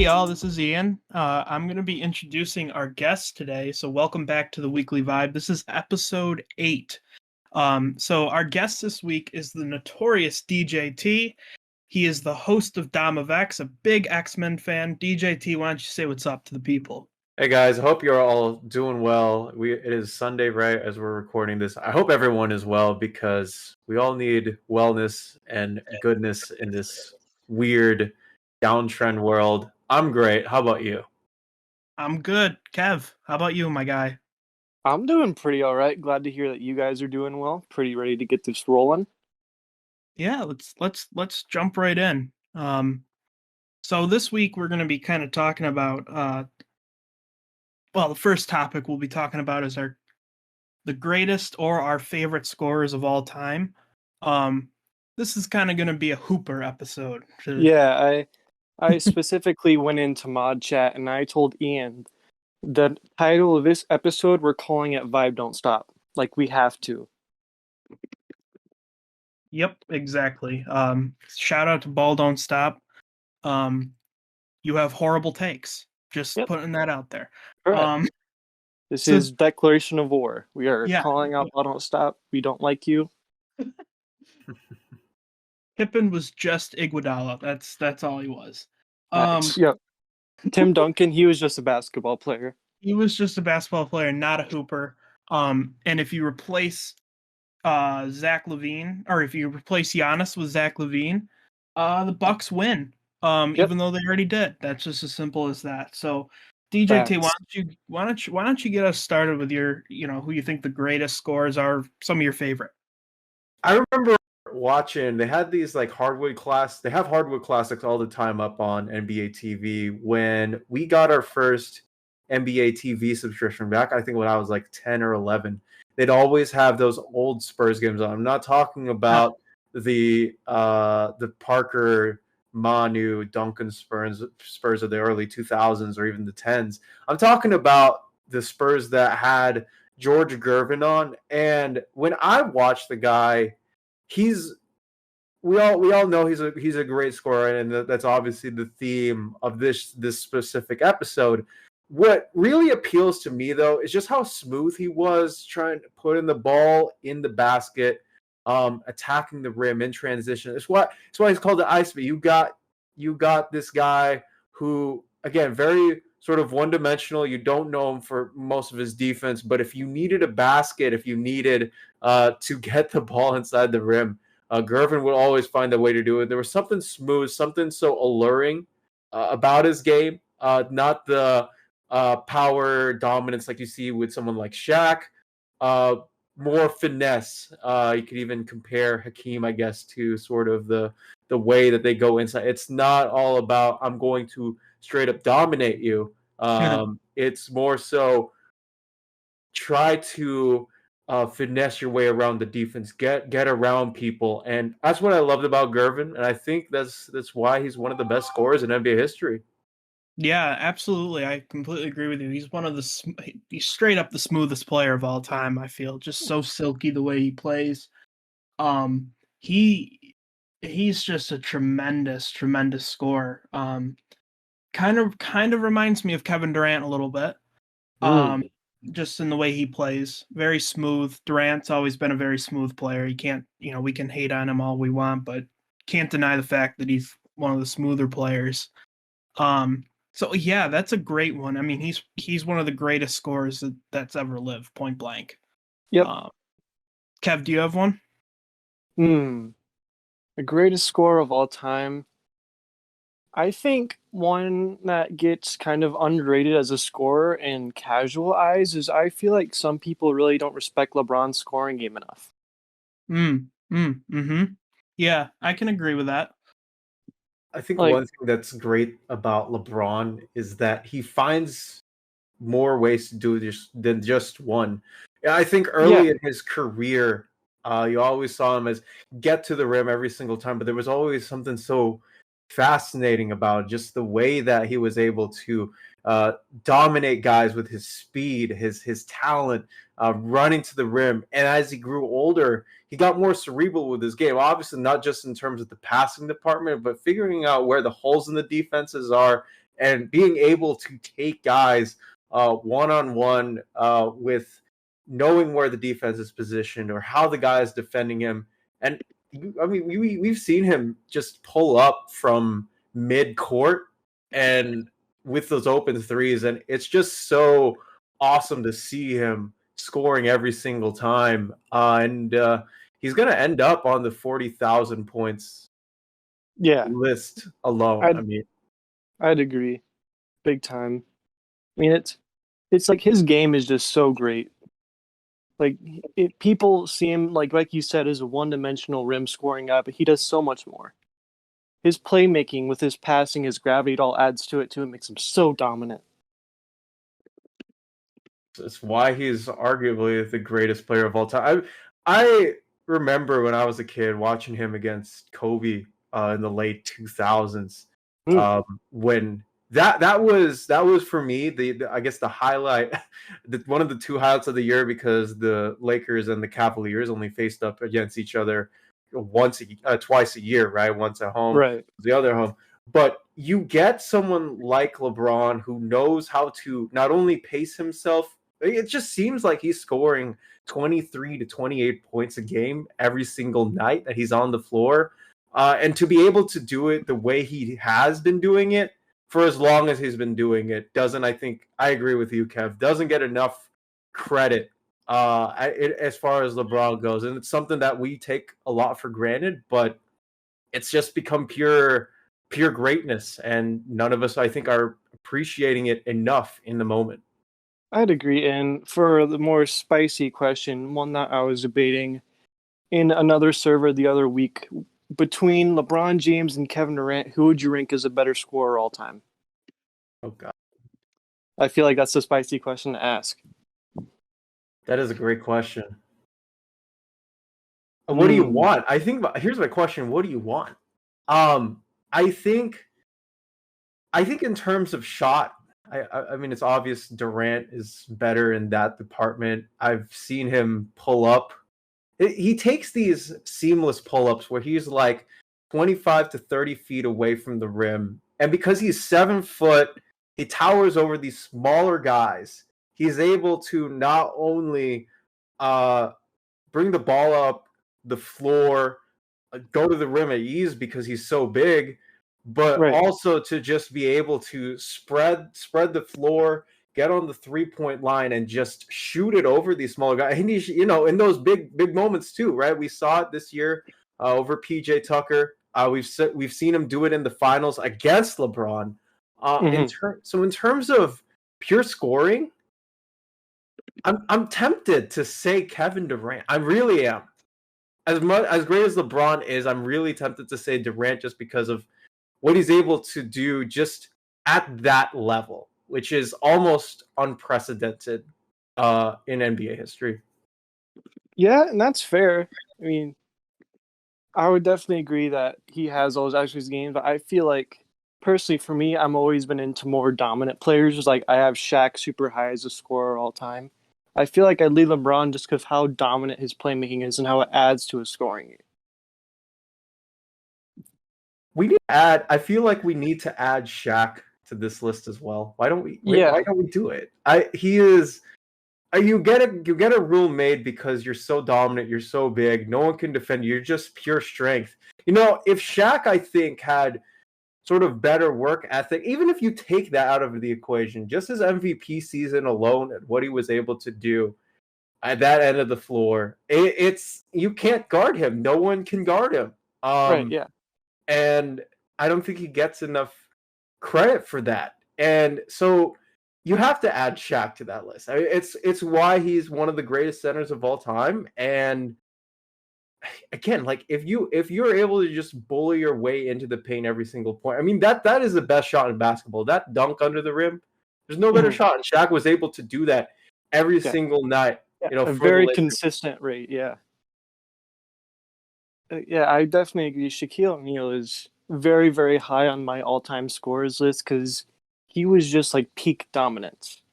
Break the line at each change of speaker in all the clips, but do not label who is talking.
y'all, this is Ian. I'm going to be introducing our guest today. So, welcome back to the Weekly Vibe. This is episode 8. So, our guest this week is the notorious DJT. He is the host of Dom of X, a big X-Men fan. DJT, why don't you say what's up to the people?
Hey guys, I hope you're all doing well. It is Sunday, right, as we're recording this. I hope everyone is well because we all need wellness and goodness in this weird downtrend world. I'm great. How about you?
I'm good. Kev, how about you, my guy?
I'm doing pretty all right. Glad to hear that you guys are doing well. Pretty ready to get this rolling.
Yeah, let's jump right in. So this week we're going to be kind of talking about the first topic we'll be talking about is the greatest or our favorite scorers of all time. This is kind of going to be a Hooper episode.
Yeah, I specifically went into mod chat and I told Ian the title of this episode, we're calling it Vibe Don't Stop. Like, we have to.
Yep, exactly. Shout out to VibeDontStop. You have horrible takes. Just putting that out there.
This is declaration of war. We are calling out Vibe Don't Stop. We don't like you.
Pippen was just Iguodala. That's all he was.
Tim Duncan, he was just a basketball player.
He was just a basketball player, not a hooper. And if you replace Zach LaVine, or if you replace Giannis with Zach LaVine, the Bucks win. Even though they already did. That's just as simple as that. So, DJT, why don't you get us started with your, who you think the greatest scores are, some of your favorite.
I remember watching, they had these like hardwood classics all the time up on NBA TV. When we got our first NBA TV subscription back, I think when I was like 10 or 11, they'd always have those old Spurs games on. I'm not talking about the Parker, Manu, Duncan Spurs of the early 2000s or even the 10s. I'm talking about the Spurs that had George Gervin on. And when I watch the guy, we all know he's a great scorer, and that's obviously the theme of this specific episode. What really appeals to me, though, is just how smooth he was trying to put in the ball in the basket, attacking the rim in transition. It's why he's called the Iceman. You got this guy who, again, very sort of one-dimensional. You don't know him for most of his defense, but if you needed a basket, if you needed to get the ball inside the rim, Gervin would always find a way to do it. There was something smooth, something so alluring about his game, not the power dominance like you see with someone like Shaq. More finesse. You could even compare Hakeem, I guess, to sort of the way that they go inside. It's not all about I'm going to straight up dominate you. It's more so try to finesse your way around the defense, get around people, and that's what I loved about Gervin, and I think that's why he's one of the best scorers in NBA history.
Yeah, absolutely. I completely agree with you. He's he's straight up the smoothest player of all time. I feel just so silky the way he plays. He's just a tremendous scorer. Kind of reminds me of Kevin Durant a little bit. Just in the way he plays, very smooth. Durant's always been a very smooth player. He can't, we can hate on him all we want, but can't deny the fact that he's one of the smoother players. So yeah, that's a great one. I mean, he's one of the greatest scorers that's ever lived, point blank.
Yep.
Kev, do you have one?
The greatest scorer of all time. I think one that gets kind of underrated as a scorer in casual eyes is I feel like some people really don't respect LeBron's scoring game enough.
Yeah, I can agree with that.
I think one thing that's great about LeBron is that he finds more ways to do this than just one. I think early in his career, you always saw him as get to the rim every single time, but there was always something so fascinating about just the way that he was able to dominate guys with his speed, his talent, running to the rim. And as he grew older, he got more cerebral with his game. Obviously, not just in terms of the passing department, but figuring out where the holes in the defenses are and being able to take guys one-on-one with knowing where the defense is positioned or how the guy is defending him. And I mean, we've seen him just pull up from mid-court and with those open threes, and it's just so awesome to see him scoring every single time. And he's going to end up on the 40,000 points list alone.
I'd agree, big time. I mean, it's like his game is just so great. Like people see him like you said, as a one-dimensional rim scoring guy, but he does so much more. His playmaking with his passing, his gravity, it all adds to it too. It makes him so dominant.
It's why he's arguably the greatest player of all time. I remember when I was a kid watching him against Kobe in the late 2000s. When that was for me the I guess the highlight, one of the two highlights of the year, because the Lakers and the Cavaliers only faced up against each other twice a year, right? Once at home,
right?
The other home. But you get someone like LeBron who knows how to not only pace himself. It just seems like he's scoring 23 to 28 points a game every single night that he's on the floor. And to be able to do it the way he has been doing it for as long as he's been doing it I think I agree with you, Kev, doesn't get enough credit as far as LeBron goes. And it's something that we take a lot for granted, but it's just become pure greatness. And none of us, I think, are appreciating it enough in the moment.
I'd agree. And for the more spicy question, one that I was debating in another server the other week, between LeBron James and Kevin Durant, who would you rank as a better scorer all time?
Oh, God.
I feel like that's a spicy question to ask.
That is a great question. What do you want? I think here's my question. What do you want? I think in terms of shot, I mean, it's obvious Durant is better in that department. I've seen him pull up. He takes these seamless pull-ups where he's like 25 to 30 feet away from the rim. And because he's 7 foot, he towers over these smaller guys. He's able to not only bring the ball up the floor, go to the rim at ease because he's so big, but also to just be able to spread the floor, get on the 3-point line, and just shoot it over these smaller guys. And he's, in those big moments too, right? We saw it this year over PJ Tucker. We've seen him do it in the finals against LeBron. In terms of pure scoring, I'm tempted to say Kevin Durant. I really am. As great as LeBron is, I'm really tempted to say Durant just because of what he's able to do just at that level, which is almost unprecedented in NBA history.
Yeah, and that's fair. I mean, I would definitely agree that he has all his games, but I feel like, personally, for me, I'm always been into more dominant players. Just like I have Shaq super high as a scorer all time. I feel like I'd leave LeBron just because of how dominant his playmaking is and how it adds to his scoring.
We need to add. I feel like we need to add Shaq to this list as well. Why don't we? Why don't we do it? He is. You get a rule made because you're so dominant. You're so big. No one can defend you. You're just pure strength. If Shaq, I think, had sort of better work ethic, even if you take that out of the equation, just his MVP season alone and what he was able to do at that end of the floor, it's you can't guard him. No one can guard him.
Right, yeah.
And I don't think he gets enough credit for that. And so you have to add Shaq to that list. I mean, it's why he's one of the greatest centers of all time. And again, like if you're able to just bully your way into the paint every single point, I mean that is the best shot in basketball. That dunk under the rim, there's no better shot. And Shaq was able to do that every single night.
A very consistent rate. Yeah. Yeah, I definitely agree. Shaquille O'Neal is very, very high on my all-time scorers list because he was just like peak dominance.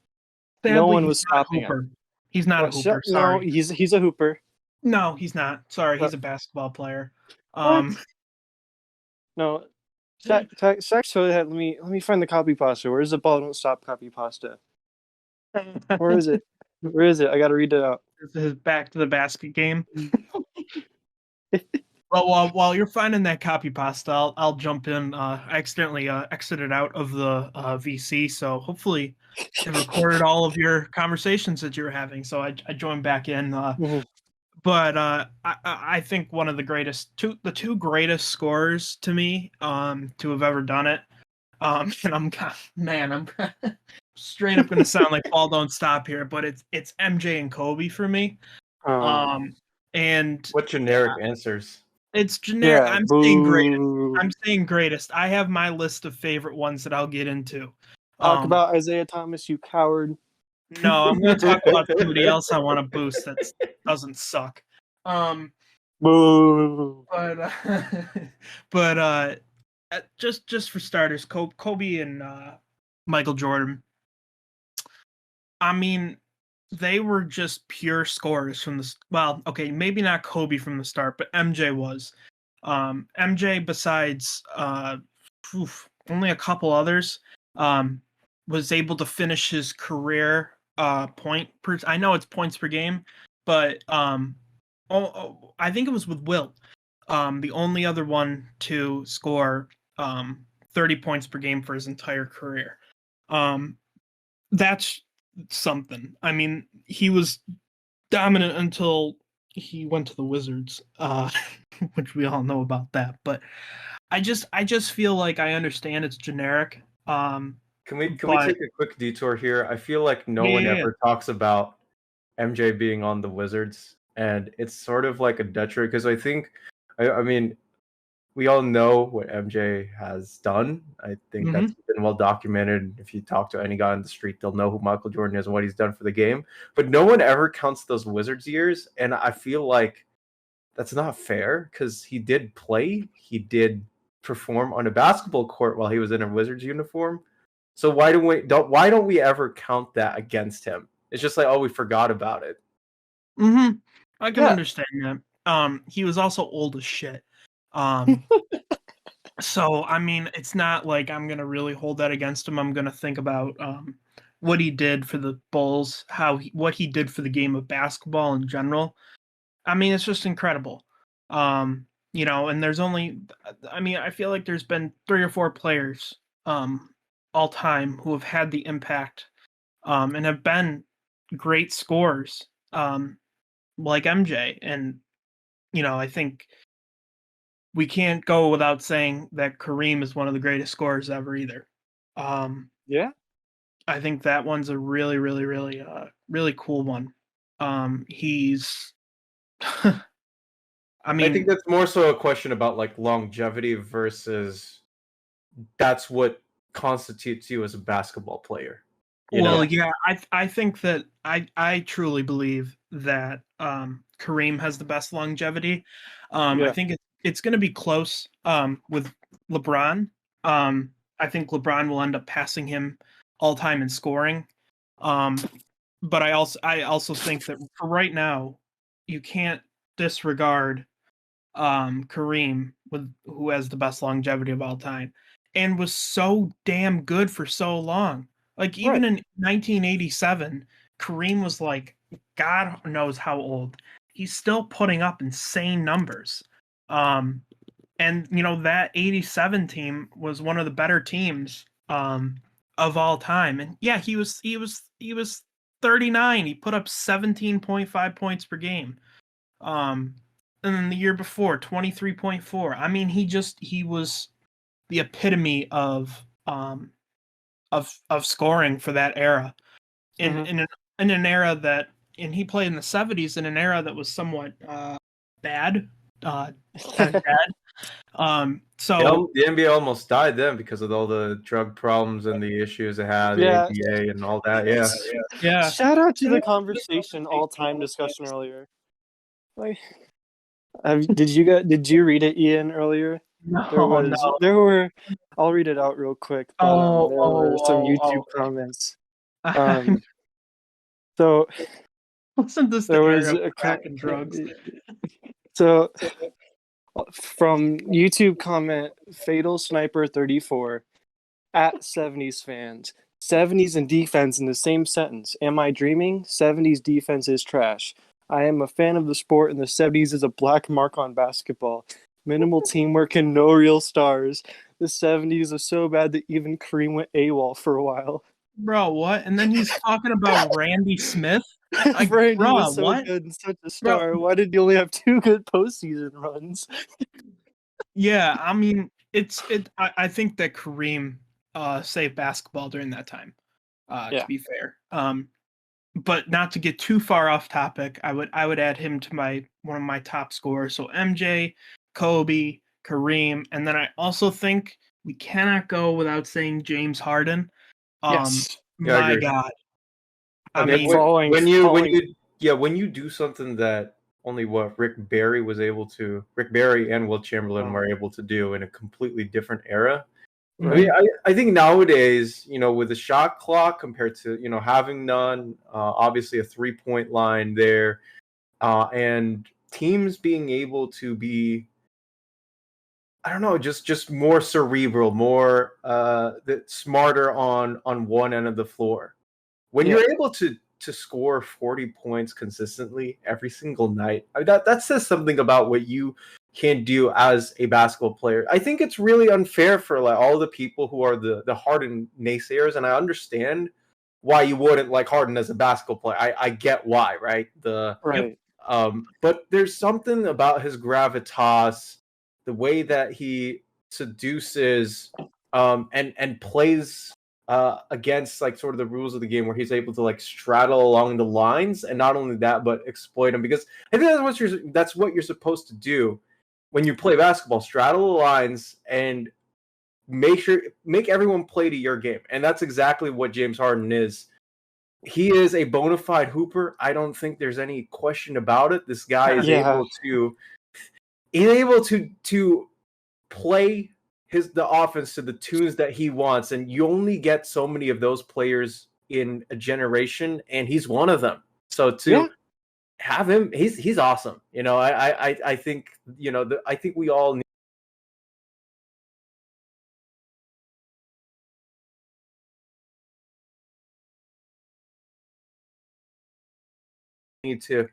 Sadly,
no one was stopping him.
He's not a hooper. Sorry.
No, he's a hooper.
No, he's not. Sorry, he's a basketball player.
No, So let me find the copy pasta. Where's the ball don't stop copy pasta? Where is it? Where is it? I gotta read it out.
His back to the basket game. Well, while you're finding that copy pasta, I'll jump in. I accidentally exited out of the VC, so hopefully it recorded all of your conversations that you were having. So I joined back in. But I think one of the two greatest scorers to me to have ever done it. And I'm straight up gonna sound like Ball Don't Stop here, but it's MJ and Kobe for me. And
What generic answers?
it's generic.
Yeah,
I'm saying greatest. I'm saying greatest. I have my list of favorite ones that I'll get into.
Talk about Isaiah Thomas, you coward.
No, I'm going to talk about somebody else I want to boost that doesn't suck.
Boo.
But just for starters, Kobe and Michael Jordan. I mean, they were just pure scorers from the maybe not Kobe from the start, but MJ was. MJ, besides only a couple others, was able to finish his career point per. I know it's points per game, but I think it was with Wilt, the only other one to score 30 points per game for his entire career. That's something. I mean, he was dominant until he went to the Wizards, which we all know about that. But I just feel like I understand it's generic.
Can we take a quick detour here? I feel like no one ever talks about MJ being on the Wizards, and it's sort of like a detriment because I mean, we all know what MJ has done. I think that's been well documented. If you talk to any guy on the street, they'll know who Michael Jordan is and what he's done for the game. But no one ever counts those Wizards years, and I feel like that's not fair because he did play, he did perform on a basketball court while he was in a Wizards uniform. So why don't we ever count that against him? It's just like, oh, we forgot about it.
I can understand that. He was also old as shit. So I mean, it's not like I'm gonna really hold that against him. I'm gonna think about what he did for the Bulls, what he did for the game of basketball in general. I mean, it's just incredible. You know, and I feel like there's been 3 or 4 players all time who have had the impact and have been great scorers like MJ. And you know, I think we can't go without saying that Kareem is one of the greatest scorers ever either.
Yeah.
I think that one's a really, really, really, really cool one. He's I
think that's more so a question about like longevity versus that's what constitutes you as a basketball player.
Yeah, I think that I truly believe that Kareem has the best longevity. I think it's going to be close with LeBron. I think LeBron will end up passing him all time in scoring. But I also think that for right now, you can't disregard Kareem who has the best longevity of all time and was so damn good for so long. Like even in 1987, Kareem was like God knows how old. He's still putting up insane numbers. And you know that 87 team was one of the better teams of all time. And yeah, he was 39. He put up 17.5 points per game. And then the year before, 23.4. I mean, he was the epitome of scoring for that era. In an era that, and he played in the 70s in an era that was somewhat bad, kind of bad. So
the NBA almost died then because of all the drug problems and the issues it had, the ABA and all that.
Yeah.
Shout out to the conversation all-time discussion earlier. Like, did you read it, Ian, earlier?
No,
there were. I'll read it out real quick. But, there were some YouTube comments. So
wasn't this
there
the
was
era of crack and drugs?
So From YouTube comment, Fatal Sniper 34 at 70s fans. 70s and defense in the same sentence. Am I dreaming? 70s defense is trash. I am a fan of the sport, and the 70s is a black mark on basketball. Minimal teamwork and no real stars. The 70s was so bad that even Kareem went AWOL for a while.
Bro, what? And then he's talking about Randy Smith. Like,
Randy
bruh,
was so
what?
good and such a
Bro.
star. Why did he only have 2 good postseason runs?
Yeah, I mean, I think that Kareem saved basketball during that time. To be fair. But not to get too far off topic, I would add him to one of my top scorers. So MJ, Kobe, Kareem, and then I also think we cannot go without saying James Harden.
Yes.
Yeah, I
My
agree.
God.
I mean, when you do something that only Rick Barry and Will Chamberlain were able to do in a completely different era.
Right.
I mean, I think nowadays, with the shot clock compared to, having none, obviously a 3-point line there, and teams being able to be, I don't know, just more cerebral, more smarter on one end of the floor. When you're able to score 40 points consistently every single night, that says something about what you can do as a basketball player. I think it's really unfair for like all the people who are the Harden naysayers, and I understand why you wouldn't like Harden as a basketball player. I get why, right?
Right.
But there's something about his gravitas, the way that he seduces and plays against like sort of the rules of the game, where he's able to like straddle along the lines, and not only that, but exploit them. Because I think that's what you're supposed to do when you play basketball: straddle the lines and make everyone play to your game. And that's exactly what James Harden is. He is a bona fide hooper. I don't think there's any question about it. This guy is able to play the offense to the tunes that he wants, and you only get so many of those players in a generation, and he's one of them. So have him, he's awesome. I think I think we all need to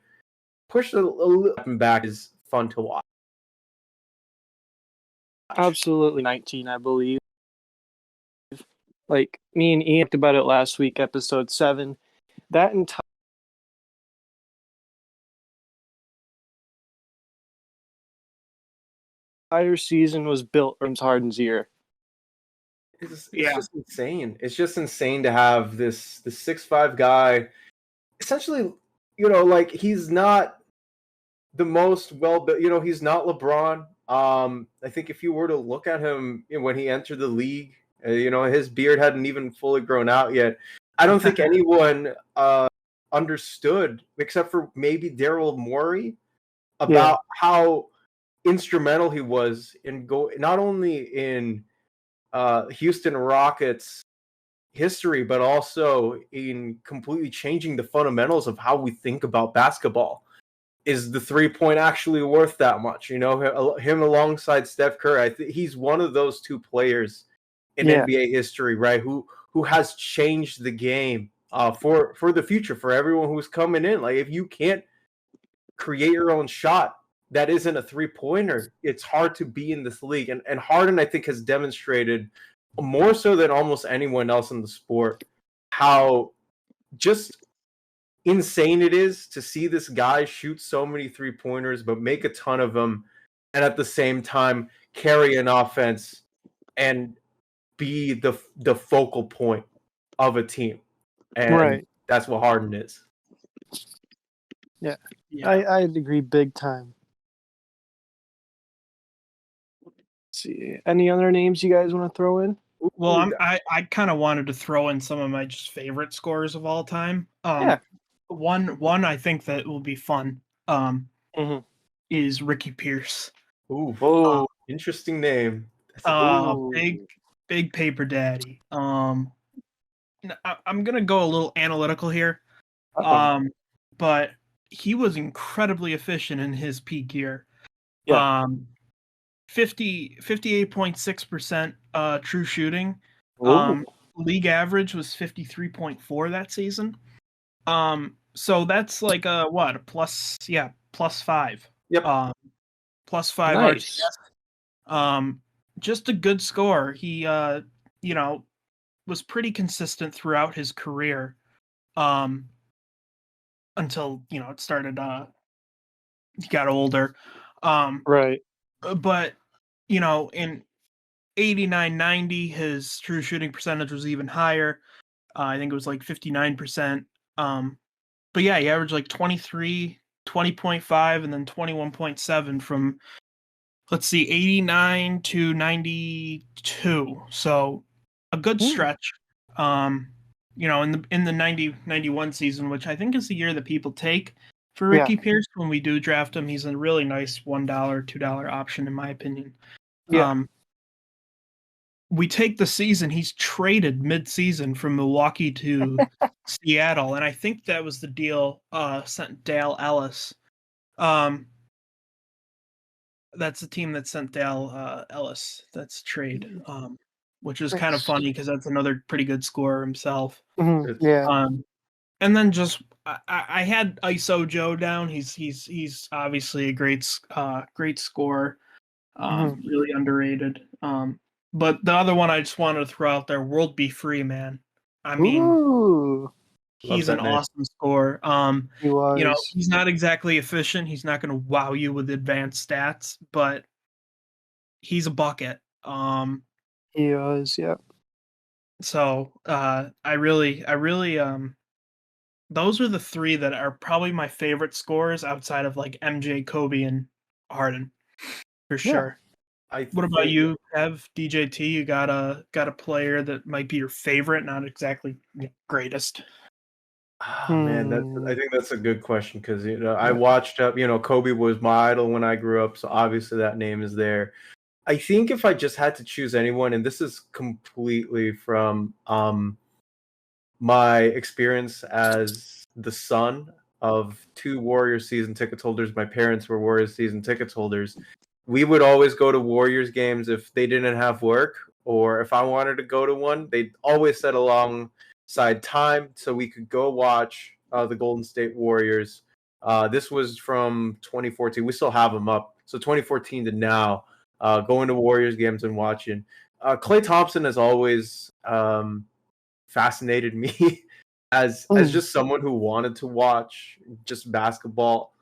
push a little back. Is fun to watch.
Absolutely 19, I believe. Like, me and Ian talked about it last week, episode 7. That entire season was built from Harden's year.
It's just insane. It's just insane to have this 6'5" guy. Essentially, like he's not the most well built. He's not LeBron. I think if you were to look at him when he entered the league, his beard hadn't even fully grown out yet. I don't think anyone understood, except for maybe Daryl Morey, about how instrumental he was in not only in Houston Rockets history, but also in completely changing the fundamentals of how we think about basketball. Is the 3-point actually worth that much? Him alongside Steph Curry, I think he's one of those two players in NBA history, right? Who has changed the game for the future, for everyone who's coming in. Like, if you can't create your own shot that isn't a 3-pointer, it's hard to be in this league. And Harden, I think, has demonstrated more so than almost anyone else in the sport how just insane it is to see this guy shoot so many 3-pointers, but make a ton of them, and at the same time carry an offense and be the focal point of a team. And that's what Harden is.
Yeah. I'd agree big time. Let's see, any other names you guys want to throw in?
Well, I kind of wanted to throw in some of my just favorite scorers of all time. One I think that will be fun is Ricky Pierce.
Ooh, interesting name.
Big paper daddy. I'm gonna go a little analytical here, but he was incredibly efficient in his peak year. 58.6% true shooting.
Ooh.
League average was 53.4 that season. So that's like a plus 5.
Yep.
Plus 5
Nice.
RTS. Just a good score. He was pretty consistent throughout his career. Until, it started he got older.
Right.
But in 89-90, his true shooting percentage was even higher. I think it was like 59%. But yeah, he averaged like 23, 20.5, and then 21.7 from, let's see, 89 to 92. So a good stretch. In the 90-91 season, which I think is the year that people take for Ricky Pierce when we do draft him. He's a really nice $1, $2 option, in my opinion.
Yeah.
We take the season, he's traded mid-season from Milwaukee to Seattle, and I think that was the deal sent Dale Ellis. That's the team that sent Dale Ellis. That's trade, which is kind of funny because that's another pretty good scorer himself.
Mm-hmm. Yeah.
And then just I had ISO Joe down. He's obviously a great scorer, really underrated. But the other one I just wanted to throw out there, World Be Free, man. I mean,
Ooh.
he's an awesome scorer.
He was.
He's not exactly efficient. He's not going to wow you with advanced stats, but he's a bucket.
He was, yeah.
So I really those are the three that are probably my favorite scorers outside of like MJ, Kobe, and Harden, for sure. What about you, Kev? DJT? You got a player that might be your favorite, not exactly greatest.
Man, I think that's a good question because I watched up. Kobe was my idol when I grew up, so obviously that name is there. I think if I just had to choose anyone, and this is completely from my experience as the son of 2 Warriors season ticket holders. My parents were Warriors season ticket holders. We would always go to Warriors games if they didn't have work, or if I wanted to go to one, they'd always set alongside time so we could go watch the Golden State Warriors. This was from 2014. We still have them up. So 2014 to now, going to Warriors games and watching. Klay Thompson has always fascinated me as just someone who wanted to watch just basketball.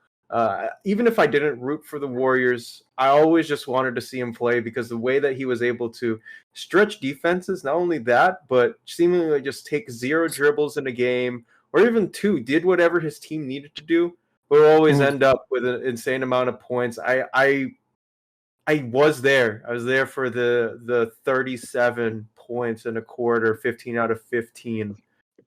Even if I didn't root for the Warriors, I always just wanted to see him play because the way that he was able to stretch defenses, not only that, but seemingly just take 0 dribbles in a game or even 2, did whatever his team needed to do, but always end up with an insane amount of points. I was there. I was there for the 37 points in a quarter, 15 out of 15,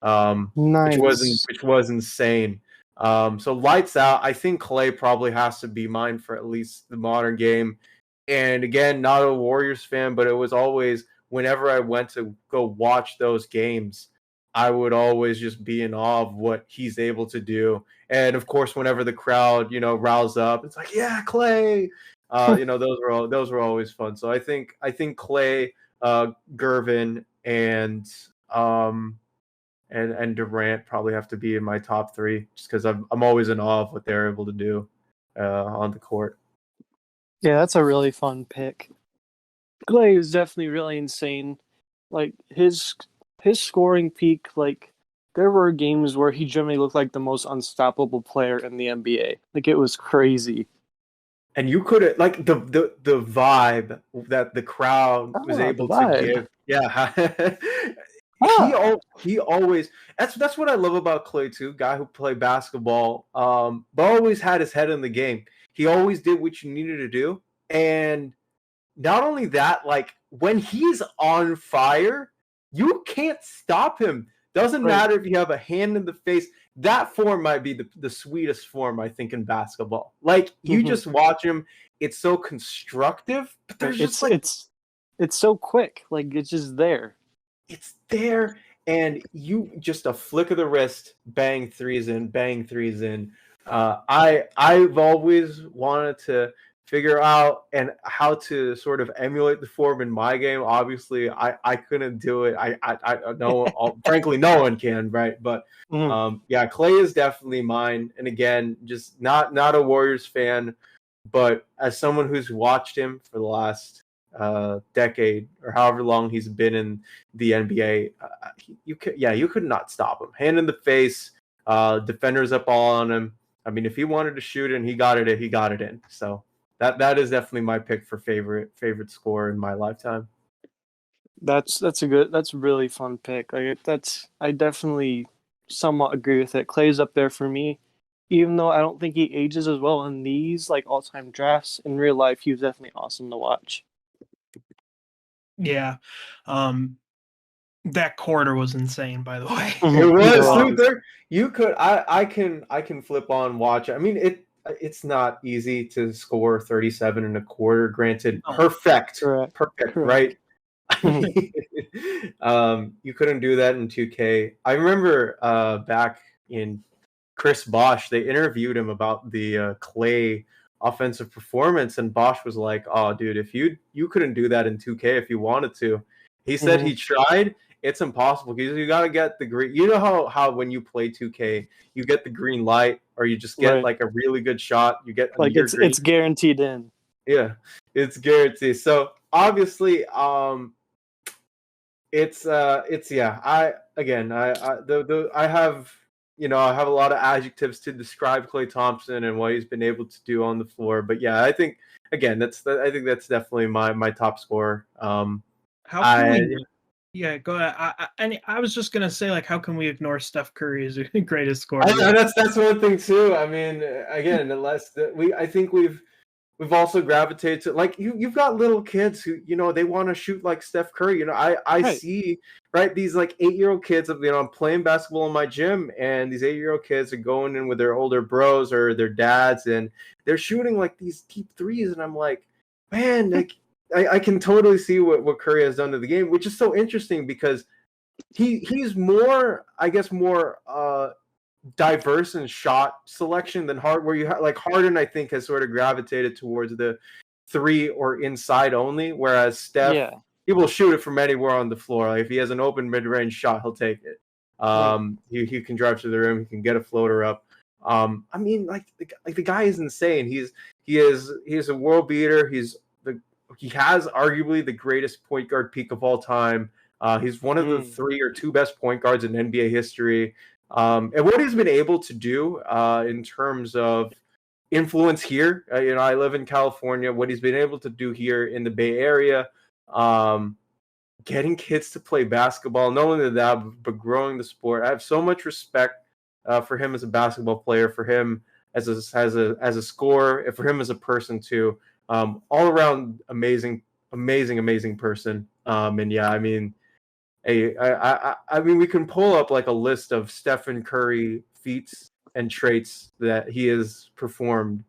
Nice.
which was insane. So lights out. I think Klay probably has to be mine for at least the modern game. And again, not a Warriors fan, but it was always whenever I went to go watch those games, I would always just be in awe of what he's able to do. And of course, whenever the crowd, riles up, it's like, yeah, Klay. Those were always fun. So I think Klay, Gervin, and Durant probably have to be in my top 3, just because I'm always in awe of what they're able to do on the court.
Yeah, that's a really fun pick. Klay is definitely really insane. Like his scoring peak, like there were games where he generally looked like the most unstoppable player in the NBA. Like it was crazy.
And you could like the vibe that the crowd was able to give. Yeah. He always that's what I love about Klay too, guy who played basketball, but always had his head in the game. He always did what you needed to do. And not only that, like when he's on fire, you can't stop him. Doesn't matter if you have a hand in the face. That form might be the sweetest form, I think, in basketball. Like you just watch him, it's so constructive, but there's just
it's so quick. Like it's just there.
It's there, and you just a flick of the wrist, bang threes in. I've always wanted to figure out and how to sort of emulate the form in my game. Obviously, I couldn't do it. I know, frankly, no one can, right? But yeah, Clay is definitely mine. And again, just not a Warriors fan, but as someone who's watched him for the last decade or however long he's been in the NBA, you could not stop him. Hand in the face, defenders up all on him. I mean, if he wanted to shoot and he got it in. So that is definitely my pick for favorite scorer in my lifetime.
That's a really fun pick. Like I definitely somewhat agree with it. Clay's up there for me, even though I don't think he ages as well in these like all-time drafts. In real life, he was definitely awesome to watch.
Yeah. That quarter was insane, by the way.
It was. Dude, you could I can flip on watch. I mean, it's not easy to score 37 and a quarter. Granted, perfect, right? You couldn't do that in 2K. I remember back in Chris Bosh, they interviewed him about the Clay offensive performance, and Bosh was like, "Oh, dude, if you couldn't do that in 2K if you wanted to." He said he tried. It's impossible because you got to get the green. You know how when you play 2K, you get the green light, or you just get like a really good shot. You get
like it's guaranteed in.
Yeah, it's guaranteed. So obviously, it's yeah. I have I have a lot of adjectives to describe Klay Thompson and what he's been able to do on the floor. But yeah, I think again that's definitely my top scorer.
How can we? Yeah, go ahead. I was just gonna say, like, how can we ignore Steph Curry as the greatest scorer?
That's one thing too. I mean, again, I think we've also gravitated to, like, you've got little kids who they want to shoot like Steph Curry. I see these like 8-year-old kids. I'm playing basketball in my gym, and these 8-year-old kids are going in with their older bros or their dads, and they're shooting like these deep threes, and I'm like, man, like. I can totally see what Curry has done to the game, which is so interesting because he's more, I guess, more diverse in shot selection than Harden, where you like Harden, I think, has sort of gravitated towards the 3 or inside only, whereas Steph, he will shoot it from anywhere on the floor. Like if he has an open mid-range shot, he'll take it. He can drive to the rim, he can get a floater up. I mean, like the guy is insane. He is a world beater. He has arguably the greatest point guard peak of all time. He's one of the 3 or 2 best point guards in NBA history. And what he's been able to do in terms of influence here, I live in California. What he's been able to do here in the Bay Area, getting kids to play basketball, not only that, but growing the sport. I have so much respect for him as a basketball player, for him as a scorer, and for him as a person too. All around amazing person. And yeah, I mean, I mean, we can pull up like a list of Stephen Curry feats and traits that he has performed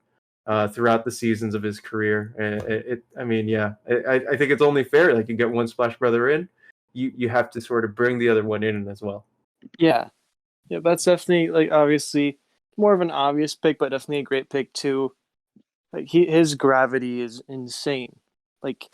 throughout the seasons of his career. And I mean, yeah, I think it's only fair. Like you get one Splash Brother in, you have to sort of bring the other one in as well.
Yeah, that's definitely like obviously more of an obvious pick, but definitely a great pick too. Like his gravity is insane. Like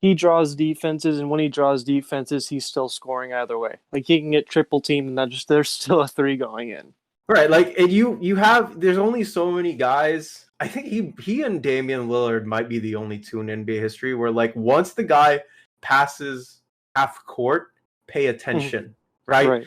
he draws defenses, and when he draws defenses, he's still scoring either way. Like he can get triple teamed, and there's still a 3 going in.
Right, like and you have. There's only so many guys. I think he and Damian Lillard might be the only 2 in NBA history where like once the guy passes half court, pay attention, right?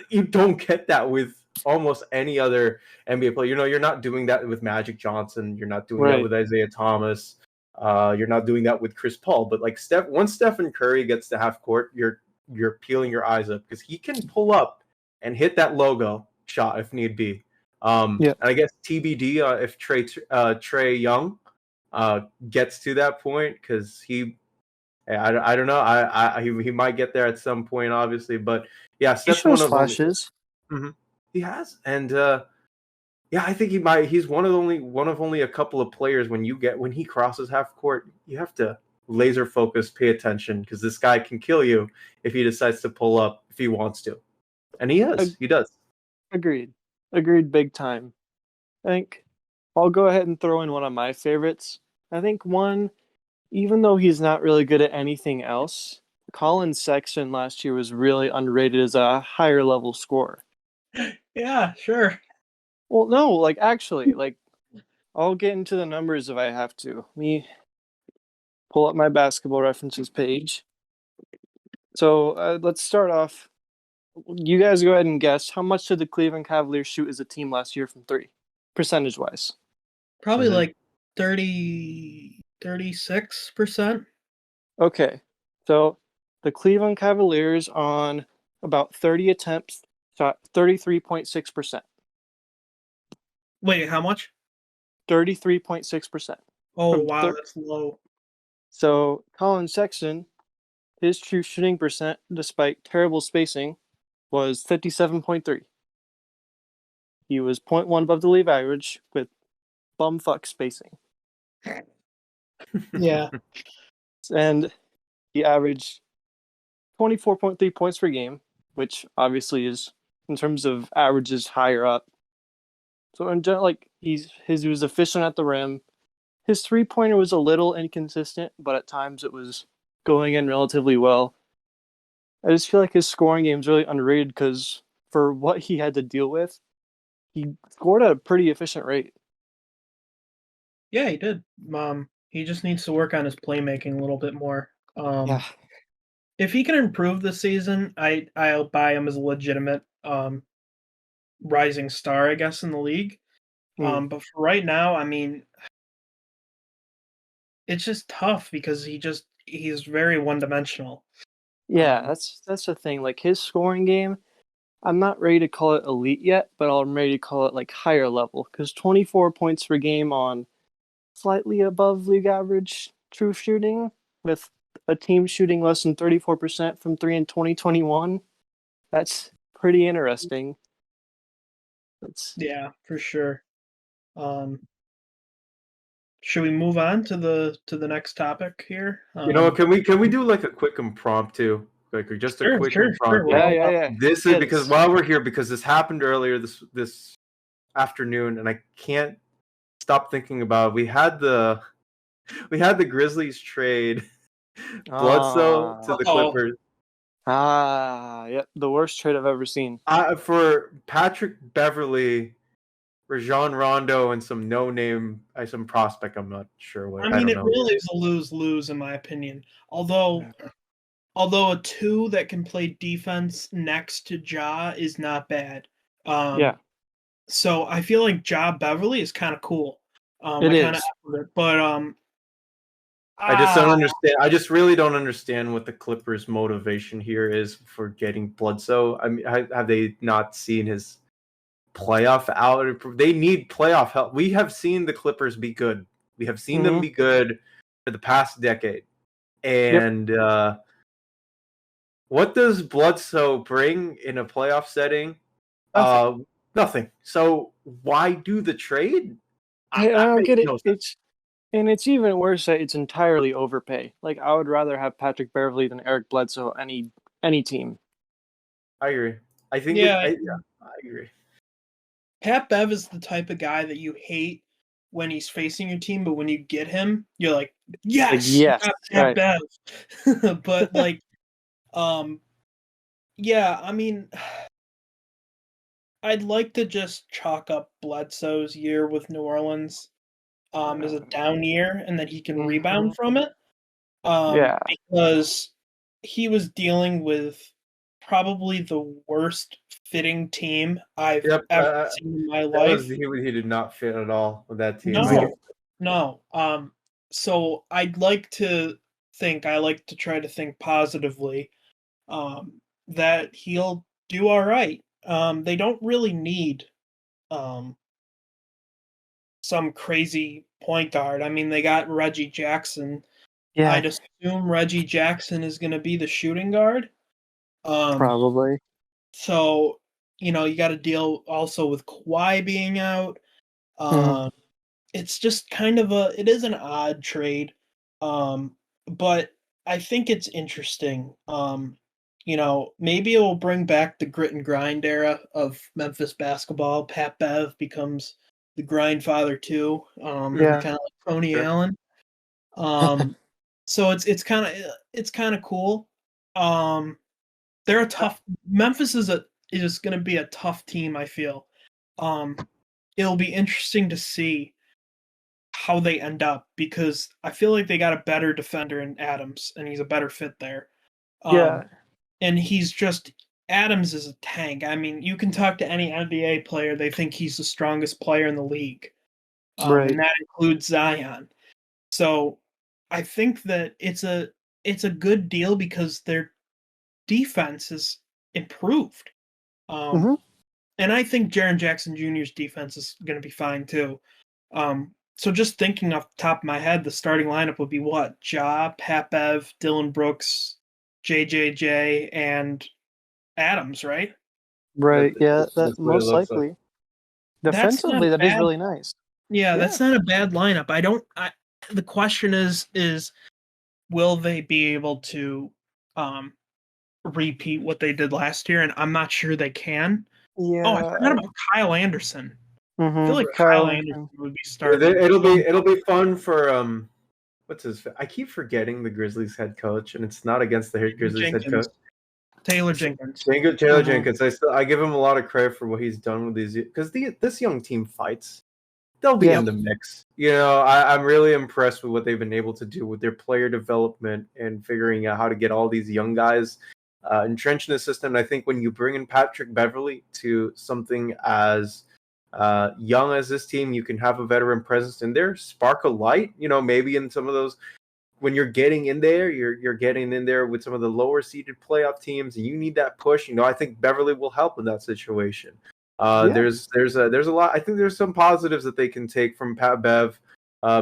You don't get that with almost any other NBA player. You're not doing that with Magic Johnson. You're not doing that with Isaiah Thomas. You're not doing that with Chris Paul. But like once Stephen Curry gets to half court, you're peeling your eyes up because he can pull up and hit that logo shot if need be. And I guess TBD if Trae Young gets to that point because I don't know. He might get there at some point, obviously. But yeah, Steph's one of
flashes.
He has, and yeah, I think he might. He's one of only a couple of players when he crosses half court, you have to laser focus, pay attention because this guy can kill you if he decides to pull up if he wants to, and he does.
Agreed, big time. I think I'll go ahead and throw in one of my favorites. I think one, even though he's not really good at anything else, Colin Sexton last year was really underrated as a higher level scorer.
Yeah, sure.
Well, no, like actually, like I'll get into the numbers if I have to. Let me pull up my basketball references page. So let's start off. You guys go ahead and guess how much did the Cleveland Cavaliers shoot as a team last year from three, percentage wise?
Probably like 36%.
Okay, so the Cleveland Cavaliers on about 30 attempts shot 33.6%.
Wait, how much?
33.6%.
Oh,
From
wow, that's low.
So Colin Sexton, his true shooting percent, despite terrible spacing, was 57.3. He was zero point 0.1 above the league average with bumfuck spacing.
Yeah.
And he averaged 24.3 points per game, which obviously is, in terms of averages, higher up. So in general, like he was efficient at the rim. His 3-pointer was a little inconsistent, but at times it was going in relatively well. I just feel like his scoring game is really underrated because for what he had to deal with, he scored at a pretty efficient rate.
Yeah, he did. He just needs to work on his playmaking a little bit more.
Yeah.
If he can improve this season, I'll buy him as a legitimate rising star, I guess, in the league. But for right now, I mean, it's just tough because he's very one dimensional.
Yeah, that's the thing. Like his scoring game, I'm not ready to call it elite yet, but I'm ready to call it like higher level because 24 points per game on slightly above league average true shooting with a team shooting less than 34% from three in 2021. That's pretty interesting.
Yeah, for sure. Should we move on to the next topic here?
You know, can we do like a quick impromptu, like just a quick
Sure.
impromptu?
Yeah.
This is because while we're here, because this happened earlier this afternoon, and I can't stop thinking about it. We had the Grizzlies trade Bledsoe to the Clippers.
Yep, the worst trade I've ever seen.
For Patrick Beverly, Rajon Rondo, and some some prospect. I'm not sure what.
I mean,
don't
it
know.
really is a lose-lose in my opinion. Although a two that can play defense next to Ja is not bad.
Yeah.
So I feel like Ja Beverly is kind of cool.
It
I kind of
is.
it, but
I just don't understand. I just really don't understand what the Clippers' motivation here is for getting Bledsoe. I mean, have they not seen his playoff out? They need playoff help. We have seen the Clippers be good. We have seen them be good for the past decade. And what does Bledsoe bring in a playoff setting? Nothing. So why do the trade?
I don't get it.
No sense.
It's even worse that it's entirely overpay. Like I would rather have Patrick Beverly than Eric Bledsoe any team.
I agree. I think I agree.
Pat Bev is the type of guy that you hate when he's facing your team, but when you get him, you're like, yes,
yes,
Pat Bev. But like, yeah, I mean, I'd like to just chalk up Bledsoe's year with New Orleans as a down year, and that he can rebound from it. Because he was dealing with probably the worst fitting team I've ever seen in my life.
He did not fit at all with that team.
No. So I like to try to think positively that he'll do all right. They don't really need some crazy point guard. I mean, they got Reggie Jackson.
Yeah.
I'd assume Reggie Jackson is going to be the shooting guard.
Probably.
So, you got to deal also with Kawhi being out. It's just kind of it is an odd trade. But I think it's interesting. Maybe it will bring back the grit and grind era of Memphis basketball. Pat Bev becomes the grind father too.
Yeah.
Kind of like Tony
Sure.
Allen. So it's kind of cool. They're a tough. Memphis is going to be a tough team. I feel. It'll be interesting to see how they end up because I feel like they got a better defender in Adams, and he's a better fit there.
Yeah.
And he's just Adams is a tank. I mean, you can talk to any NBA player; they think he's the strongest player in the league,
Right.
and that includes Zion. So I think that it's a good deal because their defense is improved.
hmm
And I think Jaren Jackson Jr.'s defense is going to be fine too. So just thinking off the top of my head, the starting lineup would be what? Ja, Pat Bev, Dylan Brooks, JJJ, and Adams, right?
Right. Yeah. That
That's what it
most
looks like.
likely.
That's not
Defensively, that is
bad.
really nice.
Yeah,
Yeah.
that's not a bad lineup. The question is will they be able to um repeat what they did last year? And I'm not sure they can. Oh, I
Yeah.
forgot about Kyle Anderson. I feel like
Kyle
Kyle Anderson
Anderson.
would be
Yeah,
starting.
it'll be fun for what's his? I keep forgetting the Grizzlies head coach, and it's not against the Grizzlies head coach.
Taylor Jenkins.
Taylor Jenkins. I give him a lot of credit for what he's done with these because this young team fights. They'll be in the mix. You know, I'm really impressed with what they've been able to do with their player development and figuring out how to get all these young guys entrenched in the system. And I think when you bring in Patrick Beverly to something as young as this team, you can have a veteran presence in there, spark a light. You know, maybe in some of those when you're getting in there, you're getting in there with some of the lower seeded playoff teams, and you need that push. You know, I think Beverly will help in that situation. There's a lot. I think there's some positives that they can take from Pat Bev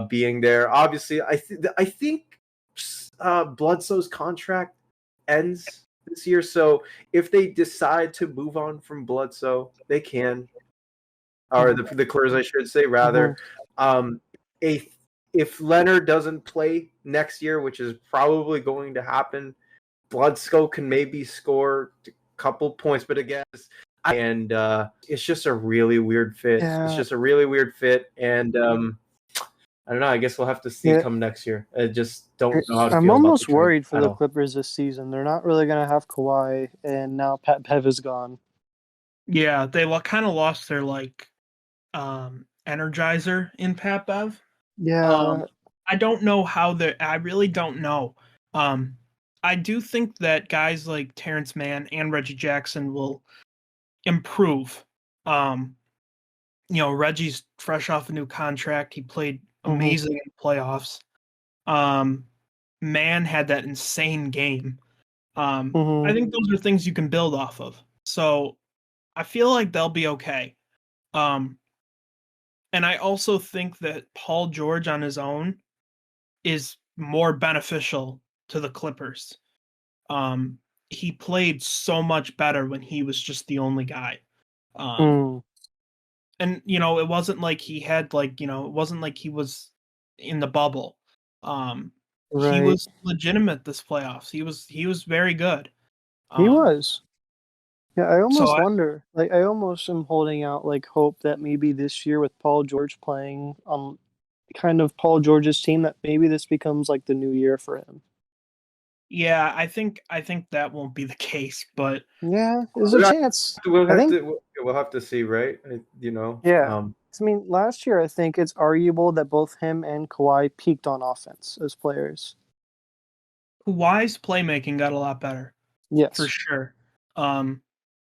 being there. Obviously, I think Bledsoe's contract ends this year, so if they decide to move on from Bledsoe, they can, or the Clippers, I should say, rather. A If Leonard doesn't play next year, which is probably going to happen, Bledsoe can maybe score a couple points, but again, it's just a really weird fit.
Yeah.
It's just a really weird fit, and I don't know. I guess we'll have to see come next year. I just don't know how to
I'm
feel about the
almost
trade
worried for
at
the
all.
Clippers this season. They're not really going to have Kawhi, and now Pat Bev is gone.
Yeah, they kind of lost their energizer in Pat Bev.
Yeah.
I don't know how they. I really don't know. Um, I do think that guys like Terrence Mann and Reggie Jackson will improve. Reggie's fresh off a new contract. He played amazing in the playoffs. Mann had that insane game. I think those are things you can build off of. So I feel like they'll be okay. And I also think that Paul George on his own is more beneficial to the Clippers. He played so much better when he was just the only guy. And it wasn't like he had it wasn't like he was in the bubble. He
Right.
was legitimate this playoffs. He was very good.
He was. Yeah, I
So
almost wonder. Like, I almost am holding out hope that maybe this year with Paul George playing on kind of Paul George's team, that maybe this becomes the new year for him.
yeah, I think that won't be the case, but
yeah, there's a chance.
We'll
I think.
We'll have to see, right?
Yeah. I mean, last year I think it's arguable that both him and Kawhi peaked on offense as players.
Kawhi's playmaking got a lot better.
Yes.
For sure.